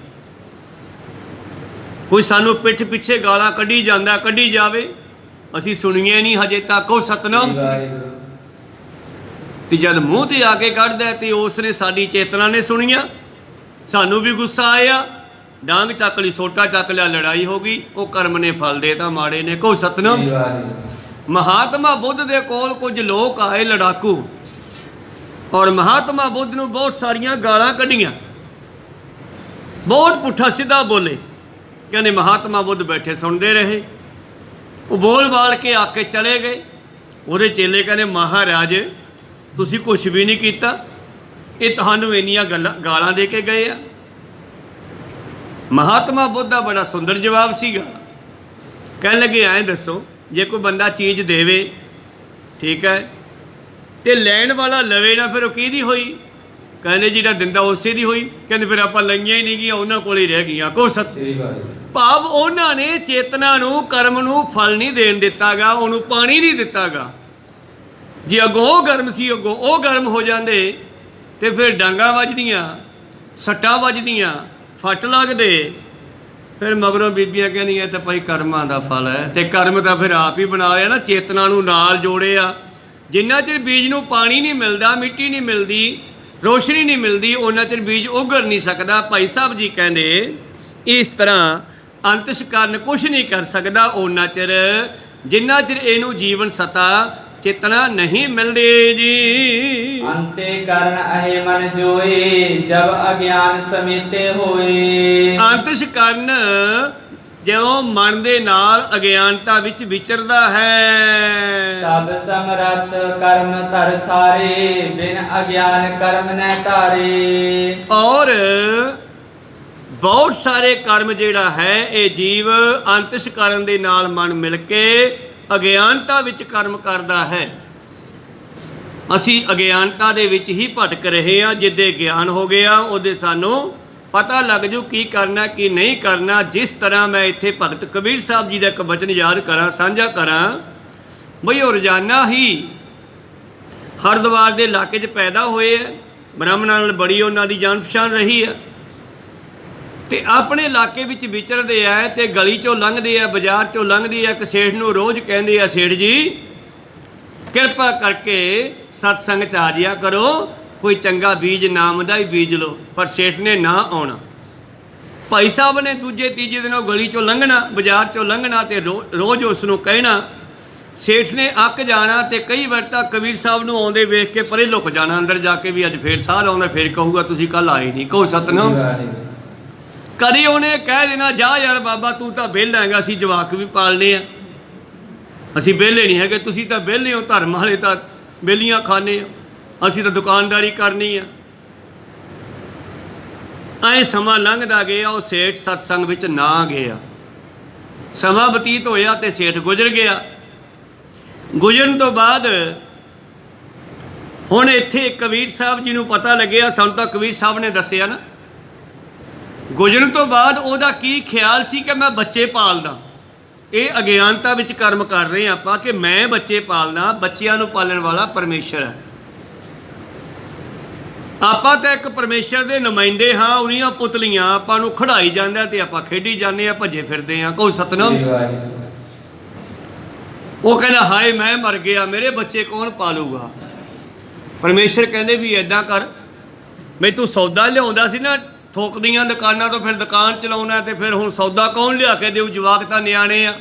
ਕੋਈ ਸਾਨੂੰ ਪਿੱਠ ਪਿੱਛੇ ਗਾਲਾਂ ਕੱਢੀ ਜਾਂਦਾ, ਕੱਢੀ ਜਾਵੇ, ਅਸੀਂ ਸੁਣੀਏ ਨਹੀਂ ਹਜੇ ਤੱਕ। ਉਹ ਸਤਿਨਾਮ। ਤੇ ਜਦ ਮੂੰਹ ਤੇ ਆ ਕੇ ਕੱਢਦਾ ਤੇ ਉਸ ਨੇ ਸਾਡੀ ਚੇਤਨਾ ਨੇ ਸੁਣੀਆਂ, ਸਾਨੂੰ ਵੀ ਗੁੱਸਾ ਆਇਆ, ਡਾਂਗ ਚੱਕ ਲਈ, ਸੋਟਾ ਚੱਕ ਲਿਆ, ਲੜਾਈ ਹੋ ਗਈ, ਉਹ ਕਰਮ ਨੇ ਫਲ ਦੇਤਾ ਮਾੜੇ ਨੇ। ਕਹੋ ਸਤਿਨਾਮ। ਮਹਾਤਮਾ ਬੁੱਧ ਦੇ ਕੋਲ ਕੁਝ ਲੋਕ ਆਏ ਲੜਾਕੂ, ਔਰ ਮਹਾਤਮਾ ਬੁੱਧ ਨੂੰ ਬਹੁਤ ਸਾਰੀਆਂ ਗਾਲਾਂ ਕੱਢੀਆਂ, ਬਹੁਤ ਪੁੱਠਾ ਸਿੱਧਾ ਬੋਲੇ। ਕਹਿੰਦੇ ਮਹਾਤਮਾ ਬੁੱਧ ਬੈਠੇ ਸੁਣਦੇ ਰਹੇ, ਉਹ ਬੋਲ ਬਾਲ ਕੇ ਆ ਕੇ ਚਲੇ ਗਏ। ਉਹਦੇ ਚੇਲੇ ਕਹਿੰਦੇ ਮਹਾਰਾਜ ਤੁਸੀਂ ਕੁਛ ਵੀ ਨਹੀਂ ਕੀਤਾ, ਇਹ ਤੁਹਾਨੂੰ ਇੰਨੀਆਂ ਗਾਲਾਂ ਦੇ ਕੇ ਗਏ ਆ। ਮਹਾਤਮਾ ਬੁੱਧ ਦਾ ਬੜਾ ਸੁੰਦਰ ਜਵਾਬ ਸੀਗਾ। ਕਹਿਣ ਲੱਗੇ ਐਂ ਦੱਸੋ, ਜੇ ਕੋਈ ਬੰਦਾ ਚੀਜ਼ ਦੇਵੇ, ਠੀਕ ਹੈ, ਤੇ ਲੈਣ ਵਾਲਾ ਲਵੇ ਨਾ, ਫਿਰ ਉਹ ਕਿਹਦੀ ਹੋਈ? ਕਹਿੰਦੇ ਜਿਹੜਾ ਦਿੰਦਾ ਉਸੇ ਦੀ ਹੋਈ। ਕਹਿੰਦੇ ਫਿਰ ਆਪਾਂ ਲਈਆਂ ਹੀ ਨਹੀਂ ਗਈਆਂ, ਉਹਨਾਂ ਕੋਲ ਹੀ ਰਹਿ ਗਈਆਂ। ਕੋ ਸਤ ਭਾਵ ਉਹਨਾਂ ਨੇ ਚੇਤਨਾ ਨੂੰ, ਕਰਮ ਨੂੰ ਫਲ ਨਹੀਂ ਦੇਣ ਦਿੱਤਾਗਾ, ਉਹਨੂੰ ਪਾਣੀ ਨਹੀਂ ਦਿੱਤਾਗਾ। ਜੇ ਅੱਗੋਂ ਉਹ ਗਰਮ ਸੀ, ਅੱਗੋਂ ਉਹ ਗਰਮ ਹੋ ਜਾਂਦੇ ਤੇ ਫਿਰ ਡਾਂਗਾਂ ਵੱਜਦੀਆਂ, ਸੱਟਾਂ ਵੱਜਦੀਆਂ, ਫੱਟ ਲੱਗਦੇ। ਫਿਰ ਮਗਰੋਂ ਬੀਬੀਆਂ ਕਹਿੰਦੀਆਂ ਇਹ ਤਾਂ ਭਾਈ ਕਰਮਾਂ ਦਾ ਫਲ ਹੈ, ਤੇ ਕਰਮ ਤਾਂ ਫਿਰ ਆਪ ਹੀ ਬਣਾ ਲਿਆ ਨਾ, ਚੇਤਨਾ ਨੂੰ ਨਾਲ ਜੋੜਿਆ। ਜਿੰਨਾ ਚਿਰ ਬੀਜ ਨੂੰ ਪਾਣੀ ਨਹੀਂ ਮਿਲਦਾ, ਮਿੱਟੀ ਨਹੀਂ ਮਿਲਦੀ, ਰੋਸ਼ਨੀ ਨਹੀਂ ਮਿਲਦੀ, ਉਹਨਾਂ ਚਿਰ ਬੀਜ ਉਗਰ ਨਹੀਂ ਸਕਦਾ। ਭਾਈ ਸਾਹਿਬ ਜੀ ਕਹਿੰਦੇ ਇਸ ਤਰ੍ਹਾਂ ਅੰਤਿਸ਼ ਕਾਰਨ ਕੁਛ ਨਹੀਂ ਕਰ ਸਕਦਾ ਉਹਨਾਂ ਚਿਰ ਜਿੰਨਾ ਚਿਰ ਇਹਨੂੰ ਜੀਵਨ ਸਤਾ ਚੇਤਨਾ ਨਹੀਂ ਮਿਲਦੀ ਜੀ। ਅੰਤੇ ਕਰਨ ਅਹੇ ਮਨ ਜੋਏ, ਜਬ ਅਗਿਆਨ ਸਮੇਤੇ ਹੋਏ। ਅੰਤਿਸ਼ ਕਾਰਨ ਜਦੋਂ ਮਨ ਦੇ ਨਾਲ ਅਗਿਆਨਤਾ ਵਿੱਚ ਵਿਚਰਦਾ ਹੈ, ਤਬ ਸਮਰੱਥ ਕਰਮ ਧਰ ਸਾਰੇ, ਬਿਨ ਅਗਿਆਨ ਕਰਮ ਨੈ ਧਾਰੇ। ਔਰ ਬਹੁਤ ਸਾਰੇ ਕਰਮ ਜਿਹੜਾ ਹੈ ਇਹ ਜੀਵ ਅੰਤਿਸ਼ ਕਾਰਨ ਦੇ ਨਾਲ ਮਨ ਮਿਲ ਕੇ ਅਗਿਆਨਤਾ ਵਿੱਚ ਕਰਮ ਕਰਦਾ ਹੈ। ਅਸੀਂ ਅਗਿਆਨਤਾ ਦੇ ਵਿੱਚ ਹੀ ਭਟਕ ਰਹੇ ਹਾਂ। ਜਿੱਦੇ ਗਿਆਨ ਹੋ ਗਿਆ ਉਹਦੇ ਸਾਨੂੰ ਪਤਾ ਲੱਗ ਜੂ ਕੀ ਕਰਨਾ ਕੀ ਨਹੀਂ ਕਰਨਾ। ਜਿਸ ਤਰ੍ਹਾਂ ਮੈਂ ਇੱਥੇ ਭਗਤ ਕਬੀਰ ਸਾਹਿਬ ਜੀ ਦਾ ਇੱਕ ਬਚਨ ਯਾਦ ਕਰਾਂ, ਸਾਂਝਾ ਕਰਾਂ, ਬਈ ਉਹ ਰੋਜ਼ਾਨਾ ਹੀ ਹਰਿਦੁਆਰ ਦੇ ਇਲਾਕੇ 'ਚ ਪੈਦਾ ਹੋਏ ਹੈ, ਬ੍ਰਾਹਮਣਾਂ ਨਾਲ ਬੜੀ ਉਹਨਾਂ ਦੀ ਜਾਣ ਪਛਾਣ ਰਹੀ ਹੈ, ਤੇ ਆਪਣੇ ਇਲਾਕੇ ਵਿੱਚ ਵਿਚਰਦੇ ਆ, ਤੇ ਗਲੀ 'ਚੋਂ ਲੰਘਦੇ ਆ, ਬਾਜ਼ਾਰ 'ਚੋਂ ਲੰਘਦੇ ਆ। ਇੱਕ ਸੇਠ ਨੂੰ ਰੋਜ਼ ਕਹਿੰਦੇ ਆ, ਸੇਠ ਜੀ ਕਿਰਪਾ ਕਰਕੇ ਸਤਸੰਗ 'ਚ ਆ ਜਿਆ ਕਰੋ, ਕੋਈ ਚੰਗਾ ਬੀਜ ਨਾਮ ਦਾ ਹੀ ਬੀਜ ਲਓ। ਪਰ ਸੇਠ ਨੇ ਨਾ ਆਉਣਾ। ਭਾਈ ਸਾਹਿਬ ਨੇ ਦੂਜੇ ਤੀਜੇ ਦਿਨ ਉਹ ਗਲੀ 'ਚੋਂ ਲੰਘਣਾ, ਬਾਜ਼ਾਰ 'ਚੋਂ ਲੰਘਣਾ, ਤੇ ਰੋਜ਼ ਉਸ ਨੂੰ ਕਹਿਣਾ। ਸੇਠ ਨੇ ਅੱਕ ਜਾਣਾ, ਤੇ ਕਈ ਵਾਰ ਤਾਂ ਕਬੀਰ ਸਾਹਿਬ ਨੂੰ ਆਉਂਦੇ ਵੇਖ ਕੇ ਪਰੇ ਲੁਕ ਜਾਣਾ ਅੰਦਰ ਜਾ ਕੇ, ਵੀ ਅੱਜ ਫੇਰ ਸਾਹ ਆਉਂਦਾ, ਫੇਰ ਕਹੂਗਾ ਤੁਸੀਂ ਕੱਲ ਆਏ ਨਹੀਂ। ਕਹੋ ਸਤਨਾਮ। ਕਦੀ ਉਹਨੇ ਕਹਿ ਦੇਣਾ, ਜਾ ਯਾਰ ਬਾਬਾ ਤੂੰ ਤਾਂ ਵਿਹਲਾ ਹੈਗਾ, ਅਸੀਂ ਜਵਾਕ ਵੀ ਪਾਲਨੇ ਆ, ਅਸੀਂ ਵਿਹਲੇ ਨਹੀਂ ਹੈਗੇ, ਤੁਸੀਂ ਤਾਂ ਵਿਹਲੇ ਹੋ, ਧਰਮ ਵਾਲੇ ਤਾਂ ਵਿਹਲੀਆਂ ਖਾਨੇ ਆ, ਅਸੀਂ ਤਾਂ ਦੁਕਾਨਦਾਰੀ ਕਰਨੀ ਆ। ਐ ਸਮਾਂ ਲੰਘਦਾ ਗਿਆ, ਉਹ ਸੇਠ ਸਤਸੰਗ ਵਿੱਚ ਨਾ ਗਿਆ। ਸਮਾਂ ਬਤੀਤ ਹੋਇਆ ਤੇ ਸੇਠ ਗੁਜ਼ਰ ਗਿਆ। ਗੁਜ਼ਰਨ ਤੋਂ ਬਾਅਦ ਹੁਣ ਇੱਥੇ ਕਬੀਰ ਸਾਹਿਬ ਜੀ ਨੂੰ ਪਤਾ ਲੱਗਿਆ, ਸਾਨੂੰ ਤਾਂ ਕਬੀਰ ਸਾਹਿਬ ਨੇ ਦੱਸਿਆ ਨਾ, ਗੁਜ਼ਰਨ ਤੋਂ ਬਾਅਦ ਉਹਦਾ ਕੀ ਖਿਆਲ ਸੀ ਕਿ ਮੈਂ ਬੱਚੇ ਪਾਲਦਾ। ਇਹ ਅਗਿਆਨਤਾ ਵਿੱਚ ਕਰਮ ਕਰ ਰਹੇ ਆਪਾਂ ਕਿ ਮੈਂ ਬੱਚੇ ਪਾਲਣਾ, ਬੱਚਿਆਂ ਨੂੰ ਪਾਲਣ ਵਾਲਾ ਪਰਮੇਸ਼ਰ ਹੈ। ਆਪਾਂ ਤਾਂ ਇੱਕ ਪਰਮੇਸ਼ਰ ਦੇ ਨੁਮਾਇੰਦੇ ਹਾਂ, ਉਹਦੀਆਂ ਪੁਤਲੀਆਂ ਆਪਾਂ ਨੂੰ ਖੜਾਈ ਜਾਂਦਾ ਤੇ ਆਪਾਂ ਖੇਡੀ ਜਾਂਦੇ ਹਾਂ, ਭੱਜੇ ਫਿਰਦੇ ਹਾਂ। ਕੋਈ ਸਤਨਾਮ। ਉਹ ਕਹਿੰਦਾ ਹਾਏ ਮੈਂ ਮਰ ਗਿਆ, ਮੇਰੇ ਬੱਚੇ ਕੌਣ ਪਾਲੂਗਾ। ਪਰਮੇਸ਼ਰ ਕਹਿੰਦੇ ਵੀ ਇੱਦਾਂ ਕਰ, ਬਈ ਤੂੰ ਸੌਦਾ ਲਿਆਉਂਦਾ ਸੀ ਨਾ ਥੋਕ ਦੀਆਂ ਦੁਕਾਨਾਂ ਤੋਂ, ਫਿਰ ਦੁਕਾਨ ਚਲਾਉਣਾ ਤੇ ਫਿਰ ਹੁਣ ਸੌਦਾ ਕੌਣ ਲਿਆ ਕੇ ਦੇਊ, ਜਵਾਕ ਤਾਂ ਨਿਆਣੇ ਆ,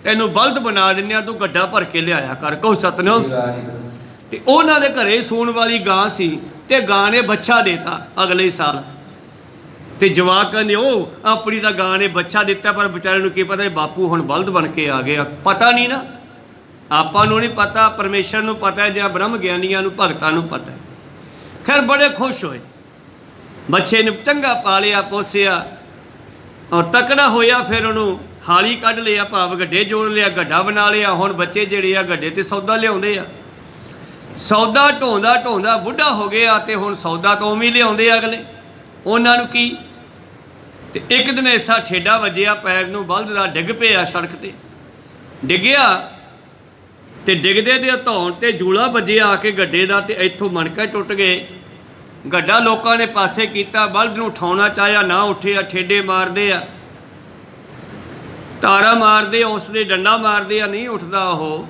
ਤੈਨੂੰ ਬਲਦ ਬਣਾ ਦਿੰਦੇ ਆ, ਤੂੰ ਗੱਡਾ ਭਰ ਕੇ ਲਿਆਇਆ ਕਰ। ਕਹੋ ਸਤਨਾਮ। ਤੇ ਉਹਨਾਂ ਦੇ ਘਰੇ ਸੂਣ ਵਾਲੀ ਗਾਂ ਸੀ ਤੇ ਗਾਂ ਨੇ ਬੱਚਾ ਦੇਤਾ ਅਗਲੇ ਸਾਲ। ਤੇ ਜਵਾਕ ਕਹਿੰਦੇ ਉਹ ਆਪਣੀ ਤਾਂ ਗਾਂ ਨੇ ਬੱਚਾ ਦਿੱਤਾ, ਪਰ ਵਿਚਾਰੇ ਨੂੰ ਕੀ ਪਤਾ ਬਾਪੂ ਹੁਣ ਬਲਦ ਬਣ ਕੇ ਆ ਗਿਆ। ਪਤਾ ਨਹੀਂ ਨਾ, ਆਪਾਂ ਨੂੰ ਨਹੀਂ ਪਤਾ, ਪਰਮੇਸ਼ਰ ਨੂੰ ਪਤਾ ਹੈ ਜਾਂ ਬ੍ਰਹਮ ਗਿਆਨੀਆਂ ਨੂੰ, ਭਗਤਾਂ ਨੂੰ ਪਤਾ ਹੈ। ਖੈਰ ਬੜੇ ਖੁਸ਼ ਹੋਏ, ਬੱਚੇ ਨੂੰ ਚੰਗਾ ਪਾਲਿਆ ਪੋਸਿਆ ਔਰ ਤਕੜਾ ਹੋਇਆ। ਫਿਰ ਉਹਨੂੰ ਹਾਲੀ ਕੱਢ ਲਿਆ, ਭਾਵ ਗੱਡੇ ਜੋੜ ਲਿਆ, ਗੱਡਾ ਬਣਾ ਲਿਆ। ਹੁਣ ਬੱਚੇ ਜਿਹੜੇ ਆ ਗੱਡੇ ਤੇ ਸੌਦਾ ਲਿਆਉਂਦੇ ਆ, ਸੌਦਾ ਢੋਂਦਾ ਢੋਂਦਾ ਬੁੱਢਾ ਹੋ ਗਿਆ ਤੇ ਹੁਣ ਸੌਦਾ ਤੋਂ ਵੀ ਲਿਆਉਂਦੇ ਆ ਅਗਲੇ। ਉਹਨਾਂ ਨੂੰ ਕੀ, ਤੇ ਇੱਕ ਦਿਨ ਐਸਾ ਠੇਡਾ ਵੱਜਿਆ ਪੈਰ ਨੂੰ, ਬਲਦ ਦਾ ਡਿੱਗ ਪਿਆ, ਸੜਕ ਤੇ ਡਿੱਗਿਆ ਤੇ ਡਿੱਗਦੇ ਦੇ ਧੌਣ ਤੇ ਜੂਲਾ ਵੱਜਿਆ ਆ ਕੇ ਗੱਡੇ ਦਾ, ਤੇ ਇੱਥੋਂ ਮਣਕੇ ਟੁੱਟ ਗਏ। ਗੱਡਾ ਲੋਕਾਂ ਨੇ ਪਾਸੇ ਕੀਤਾ, ਬਲਦ ਨੂੰ ਉਠਾਉਣਾ ਚਾਹਿਆ, ਨਾ ਉੱਠਿਆ। ਠੇਡੇ ਮਾਰਦੇ ਆ, ਤਾਰਾ ਮਾਰਦੇ ਆ, ਉਸ ਦੇ ਡੰਡਾ ਮਾਰਦੇ ਆ, ਨਹੀਂ ਉੱਠਦਾ ਉਹ।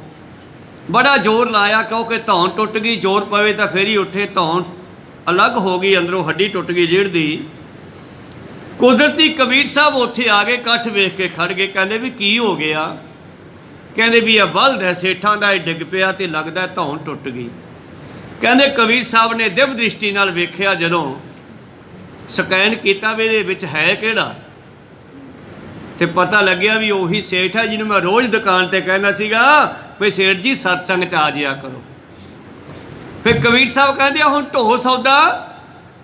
ਬੜਾ ਜ਼ੋਰ ਲਾਇਆ ਕਿਉਂਕਿ ਧੌਣ ਟੁੱਟ ਗਈ, ਜ਼ੋਰ ਪਵੇ ਤਾਂ ਫਿਰ ਹੀ ਉੱਠੇ। ਧੌਣ ਅਲੱਗ ਹੋ ਗਈ, ਅੰਦਰੋਂ ਹੱਡੀ ਟੁੱਟ ਗਈ ਰੀੜ੍ਹ ਦੀ। ਕੁਦਰਤੀ ਕਬੀਰ ਸਾਹਿਬ ਉੱਥੇ ਆ ਗਏ, ਇਕੱਠ ਵੇਖ ਕੇ ਖੜ ਗਏ। ਕਹਿੰਦੇ ਵੀ ਕੀ ਹੋ ਗਿਆ। ਕਹਿੰਦੇ ਵੀ ਇਹ ਬਲਦ ਹੈ ਸੇਠਾਂ ਦਾ, ਇਹ ਡਿੱਗ ਪਿਆ ਤੇ ਲੱਗਦਾ ਧੌਣ ਟੁੱਟ ਗਈ। ਕਹਿੰਦੇ ਕਬੀਰ ਸਾਹਿਬ ਨੇ ਦਿਵ ਦ੍ਰਿਸ਼ਟੀ ਨਾਲ ਵੇਖਿਆ, ਜਦੋਂ ਸਕੈਨ ਕੀਤਾ ਵੀ ਇਹਦੇ ਵਿੱਚ ਹੈ ਕਿਹੜਾ, ਤੇ ਪਤਾ ਲੱਗਿਆ ਵੀ ਉਹੀ ਸੇਠ ਹੈ ਜਿਹਨੂੰ ਮੈਂ ਰੋਜ਼ ਦੁਕਾਨ ਤੇ ਕਹਿੰਦਾ ਸੀਗਾ ਵੀ ਸੇਠ ਜੀ ਸਤਸੰਗ 'ਚ ਆ ਜਿਆ ਕਰੋ। ਫਿਰ ਕਬੀਰ ਸਾਹਿਬ ਕਹਿੰਦੇ ਹੁਣ ਢੋ ਸੌਦਾ,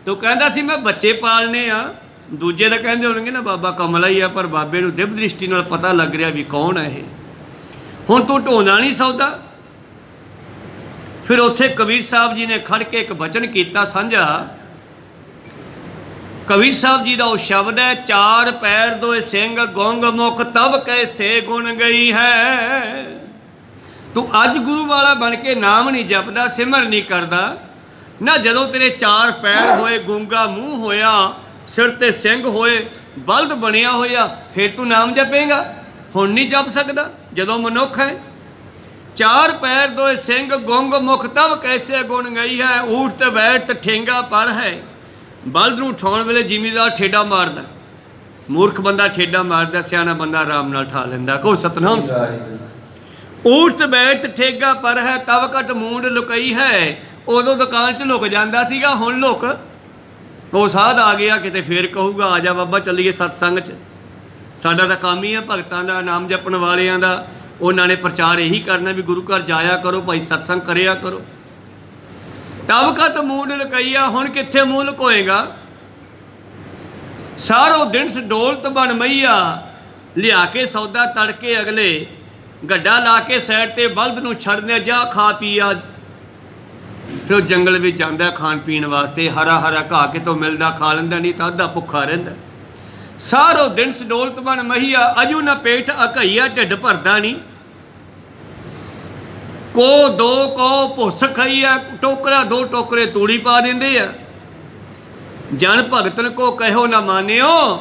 ਤੂੰ ਕਹਿੰਦਾ ਸੀ ਮੈਂ ਬੱਚੇ ਪਾਲਨੇ ਆ। ਦੂਜੇ ਤਾਂ ਕਹਿੰਦੇ ਹੋਣਗੇ ਨਾ ਬਾਬਾ ਕਮਲਾ ਹੀ ਆ, ਪਰ ਬਾਬੇ ਨੂੰ ਦਿਵ ਦ੍ਰਿਸ਼ਟੀ ਨਾਲ ਪਤਾ ਲੱਗ ਰਿਹਾ ਵੀ ਕੌਣ ਹੈ ਇਹ। ਹੁਣ ਤੂੰ ਢੋਂਦਾ ਨਹੀਂ ਸੌਦਾ। ਫਿਰ ਉੱਥੇ ਕਬੀਰ ਸਾਹਿਬ ਜੀ ਨੇ ਖੜ ਕੇ ਇੱਕ ਬਚਨ ਕੀਤਾ ਸਾਂਝਾ। ਕਬੀਰ ਸਾਹਿਬ ਜੀ ਦਾ ਉਹ ਸ਼ਬਦ ਹੈ, ਚਾਰ ਪੈਰ ਦੋਏ ਸਿੰਘ ਗੁੰਗ ਮੁਖ ਤਬ ਕੈਸੇ ਗੁਣ ਗਈ ਹੈ। ਤੂੰ ਅੱਜ ਗੁਰੂ ਵਾਲਾ ਬਣ ਕੇ ਨਾਮ ਨਹੀਂ ਜਪਦਾ, ਸਿਮਰ ਨਹੀਂ ਕਰਦਾ ਨਾ, ਜਦੋਂ ਤੇਰੇ ਚਾਰ ਪੈਰ ਹੋਏ, ਗੂੰਗਾ ਮੂੰਹ ਹੋਇਆ, ਸਿਰ ਤੇ ਸਿੰਘ ਹੋਏ, ਬਲਦ ਬਣਿਆ ਹੋਇਆ, ਫਿਰ ਤੂੰ ਨਾਮ ਜਪੇਗਾ। ਹੁਣ ਨਹੀਂ ਜਪ ਸਕਦਾ ਜਦੋਂ ਮਨੁੱਖ ਹੈ। ਚਾਰ ਪੈਰ ਦੋਏ ਸਿੰਘ ਗੁੰਗ ਮੁਖ ਤਬ ਕੈਸੇ ਗੁਣ ਗਈ ਹੈ। ਊਠ ਤੇ ਬੈਠ ਠੇਂਗਾ ਪੜ ਹੈ। ਬਲਦ ਨੂੰ ਉਠਾਉਣ ਵੇਲੇ ਜ਼ਿਮੀਦਾਰ ਠੇਡਾ ਮਾਰਦਾ, ਮੂਰਖ ਬੰਦਾ ਠੇਡਾ ਮਾਰਦਾ, ਸਿਆਣਾ ਬੰਦਾ ਆਰਾਮ ਨਾਲ ਠਾ ਲੈਂਦਾ। ਕਹੋ ਸਤਨਾਮ। ਊਠ ਤੇ ਬੈਠ ਠੇਗਾ ਪਰ ਹੈ, ਤਬ ਘਟ ਮੂੰਡ ਲੁਕਈ ਹੈ। ਉਦੋਂ ਦੁਕਾਨ 'ਚ ਲੁਕ ਜਾਂਦਾ ਸੀਗਾ, ਹੁਣ ਲੁਕ ਉਹ ਸਾਧ ਆ ਗਿਆ ਕਿਤੇ, ਫੇਰ ਕਹੂਗਾ ਆ ਜਾ ਬਾਬਾ ਚੱਲੀਏ ਸਤਸੰਗ 'ਚ। ਸਾਡਾ ਤਾਂ ਕੰਮ ਹੀ ਆ ਭਗਤਾਂ ਦਾ, ਨਾਮ ਜਪਣ ਵਾਲਿਆਂ ਦਾ। ਉਹਨਾਂ ਨੇ ਪ੍ਰਚਾਰ ਇਹੀ ਕਰਨਾ ਵੀ ਗੁਰੂ ਘਰ ਜਾਇਆ ਕਰੋ ਭਾਈ, ਸਤਸੰਗ ਕਰਿਆ ਕਰੋ। ਤਬ ਕਤ ਮੂੰਹ ਲੁਕਾਈਆ, ਹੁਣ ਕਿੱਥੇ ਮੂੰਹ ਲੁਕੋਏਗਾ। ਸਾਰੋ ਦਿਨ ਡੋਲਤ ਬਣ ਮਈਆ, ਲਿਆ ਕੇ ਸੌਦਾ ਤੜਕੇ ਅਗਲੇ, ਗੱਡਾ ਲਾ ਕੇ ਸਾਈਡ ਤੇ ਬਲਦ ਨੂੰ ਛੱਡਦੇ, ਜਾ ਖਾ ਪੀ ਆ। ਫਿਰ ਉਹ ਜੰਗਲ ਵਿੱਚ ਜਾਂਦਾ ਖਾਣ ਪੀਣ ਵਾਸਤੇ, ਹਰਾ ਹਰਾ ਘਾਹ ਕਿਤੋਂ ਮਿਲਦਾ ਖਾ ਲੈਂਦਾ, ਨਹੀਂ ਤਾਂ ਅੱਧਾ ਭੁੱਖਾ ਰਹਿੰਦਾ। ਸਾਰੋ ਦਿਨ ਡੋਲਤ ਬਣ ਮਹੀਆ, ਅਜੂ ਨਾ ਪੇਟ ਅਕਈਆ, ਢਿੱਡ ਭਰਦਾ ਨਹੀਂ। ਕੋ ਦੋ ਕੋ ਭੁੱਸ ਖਾਈ ਆ, ਟੋਕਰਾ ਦੋ ਟੋਕਰੇ ਤੂੜੀ ਪਾ ਦਿੰਦੇ ਆ। ਜਨ ਭਗਤਨ ਕੋ ਕਹਿਓ ਨਾ ਮਾਨਿਓ,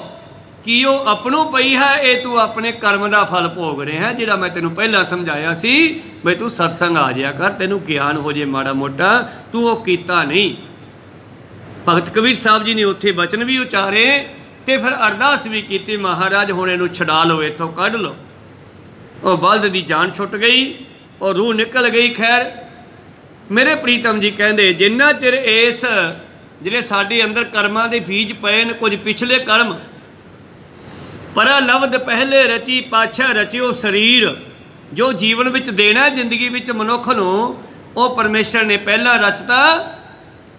ਕਿ ਉਹ ਆਪਣੋਂ ਪਈ ਹੈ, ਇਹ ਤੂੰ ਆਪਣੇ ਕਰਮ ਦਾ ਫਲ ਭੋਗ ਰਿਹਾ। ਜਿਹੜਾ ਮੈਂ ਤੈਨੂੰ ਪਹਿਲਾਂ ਸਮਝਾਇਆ ਸੀ ਬਈ ਤੂੰ ਸਤਸੰਗ ਆ ਜਾਇਆ ਕਰ, ਤੈਨੂੰ ਗਿਆਨ ਹੋ ਜੇ ਮਾੜਾ ਮੋਟਾ, ਤੂੰ ਉਹ ਕੀਤਾ ਨਹੀਂ। ਭਗਤ ਕਬੀਰ ਸਾਹਿਬ ਜੀ ਨੇ ਉੱਥੇ ਬਚਨ ਵੀ ਉਚਾਰੇ ਤੇ ਫਿਰ ਅਰਦਾਸ ਵੀ ਕੀਤੀ, ਮਹਾਰਾਜ ਹੁਣ ਇਹਨੂੰ ਛਡਾ ਲਓ, ਇੱਥੋਂ ਕੱਢ ਲਓ। ਉਹ ਬਲਦ ਦੀ ਜਾਨ ਛੁੱਟ ਗਈ, ਉਹ ਰੂਹ ਨਿਕਲ ਗਈ। ਖੈਰ ਮੇਰੇ ਪ੍ਰੀਤਮ ਜੀ ਕਹਿੰਦੇ ਜਿੰਨਾ ਚਿਰ ਇਸ ਜਿਹੜੇ ਸਾਡੇ ਅੰਦਰ ਕਰਮਾਂ ਦੇ ਬੀਜ ਪਏ ਨੇ, ਕੁਝ ਪਿਛਲੇ ਕਰਮ, ਪਰਾ ਲਵਦ ਪਹਿਲੇ ਰਚੀ ਪਾਛਾ ਰਚਿਓ ਸਰੀਰ, ਜੋ ਜੀਵਨ ਵਿੱਚ ਦੇਣਾ ਜ਼ਿੰਦਗੀ ਵਿੱਚ ਮਨੁੱਖ ਨੂੰ, ਉਹ ਪਰਮੇਸ਼ਰ ਨੇ ਪਹਿਲਾਂ ਰਚਤਾ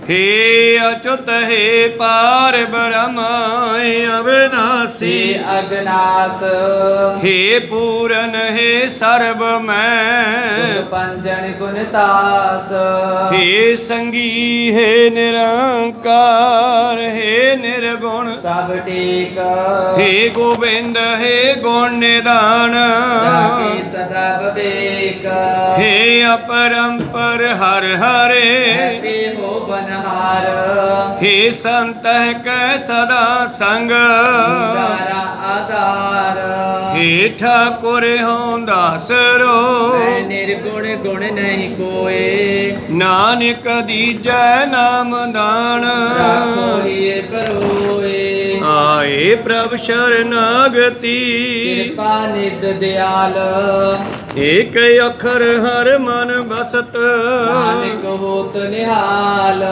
हे अच्युत हे पार ब्रह्म अविनाशी से अगनास हे पूरन हे सर्व मैं पंजन गुणतास हे संगी हे निरंकार हे निर्गुण सब टेक हे गोविंद हे गुण निदान जाके सदा विवेक हे अपरंपर हर हरे के हो बनहार हे संत कै सदा संग दारा आधार हे ठाकुर हों दास रो मैं निर्गुण गुण नहीं कोय नानक दीजै नाम दान राखो ही परोए आए प्रभ शरणागति कृपा निध दयाल एक अखर हर मन बसत नानक होत निहाल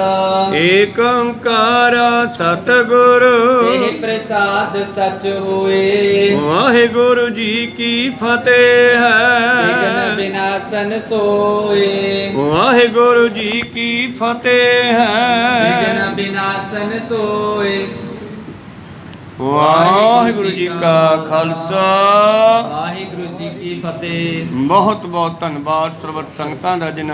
एक ओंकारा सतगुरु तेह प्रसाद सच हुए वाहिगुरु जी की फतेह विघ्न है विनाशन सोए वाहिगुरु जी की फतेह विघ्न है विनाशन सोए ਵਾਹਿਗੁਰੂ ਜੀ ਕਾ ਖਾਲਸਾ ਵਾਹਿਗੁਰੂ ਜੀ ਕੀ ਫਤਿਹ। ਬਹੁਤ ਬਹੁਤ ਧੰਨਵਾਦ ਸਰਬੱਤ ਸੰਗਤਾਂ ਦਾ ਜਿਨ੍ਹਾਂ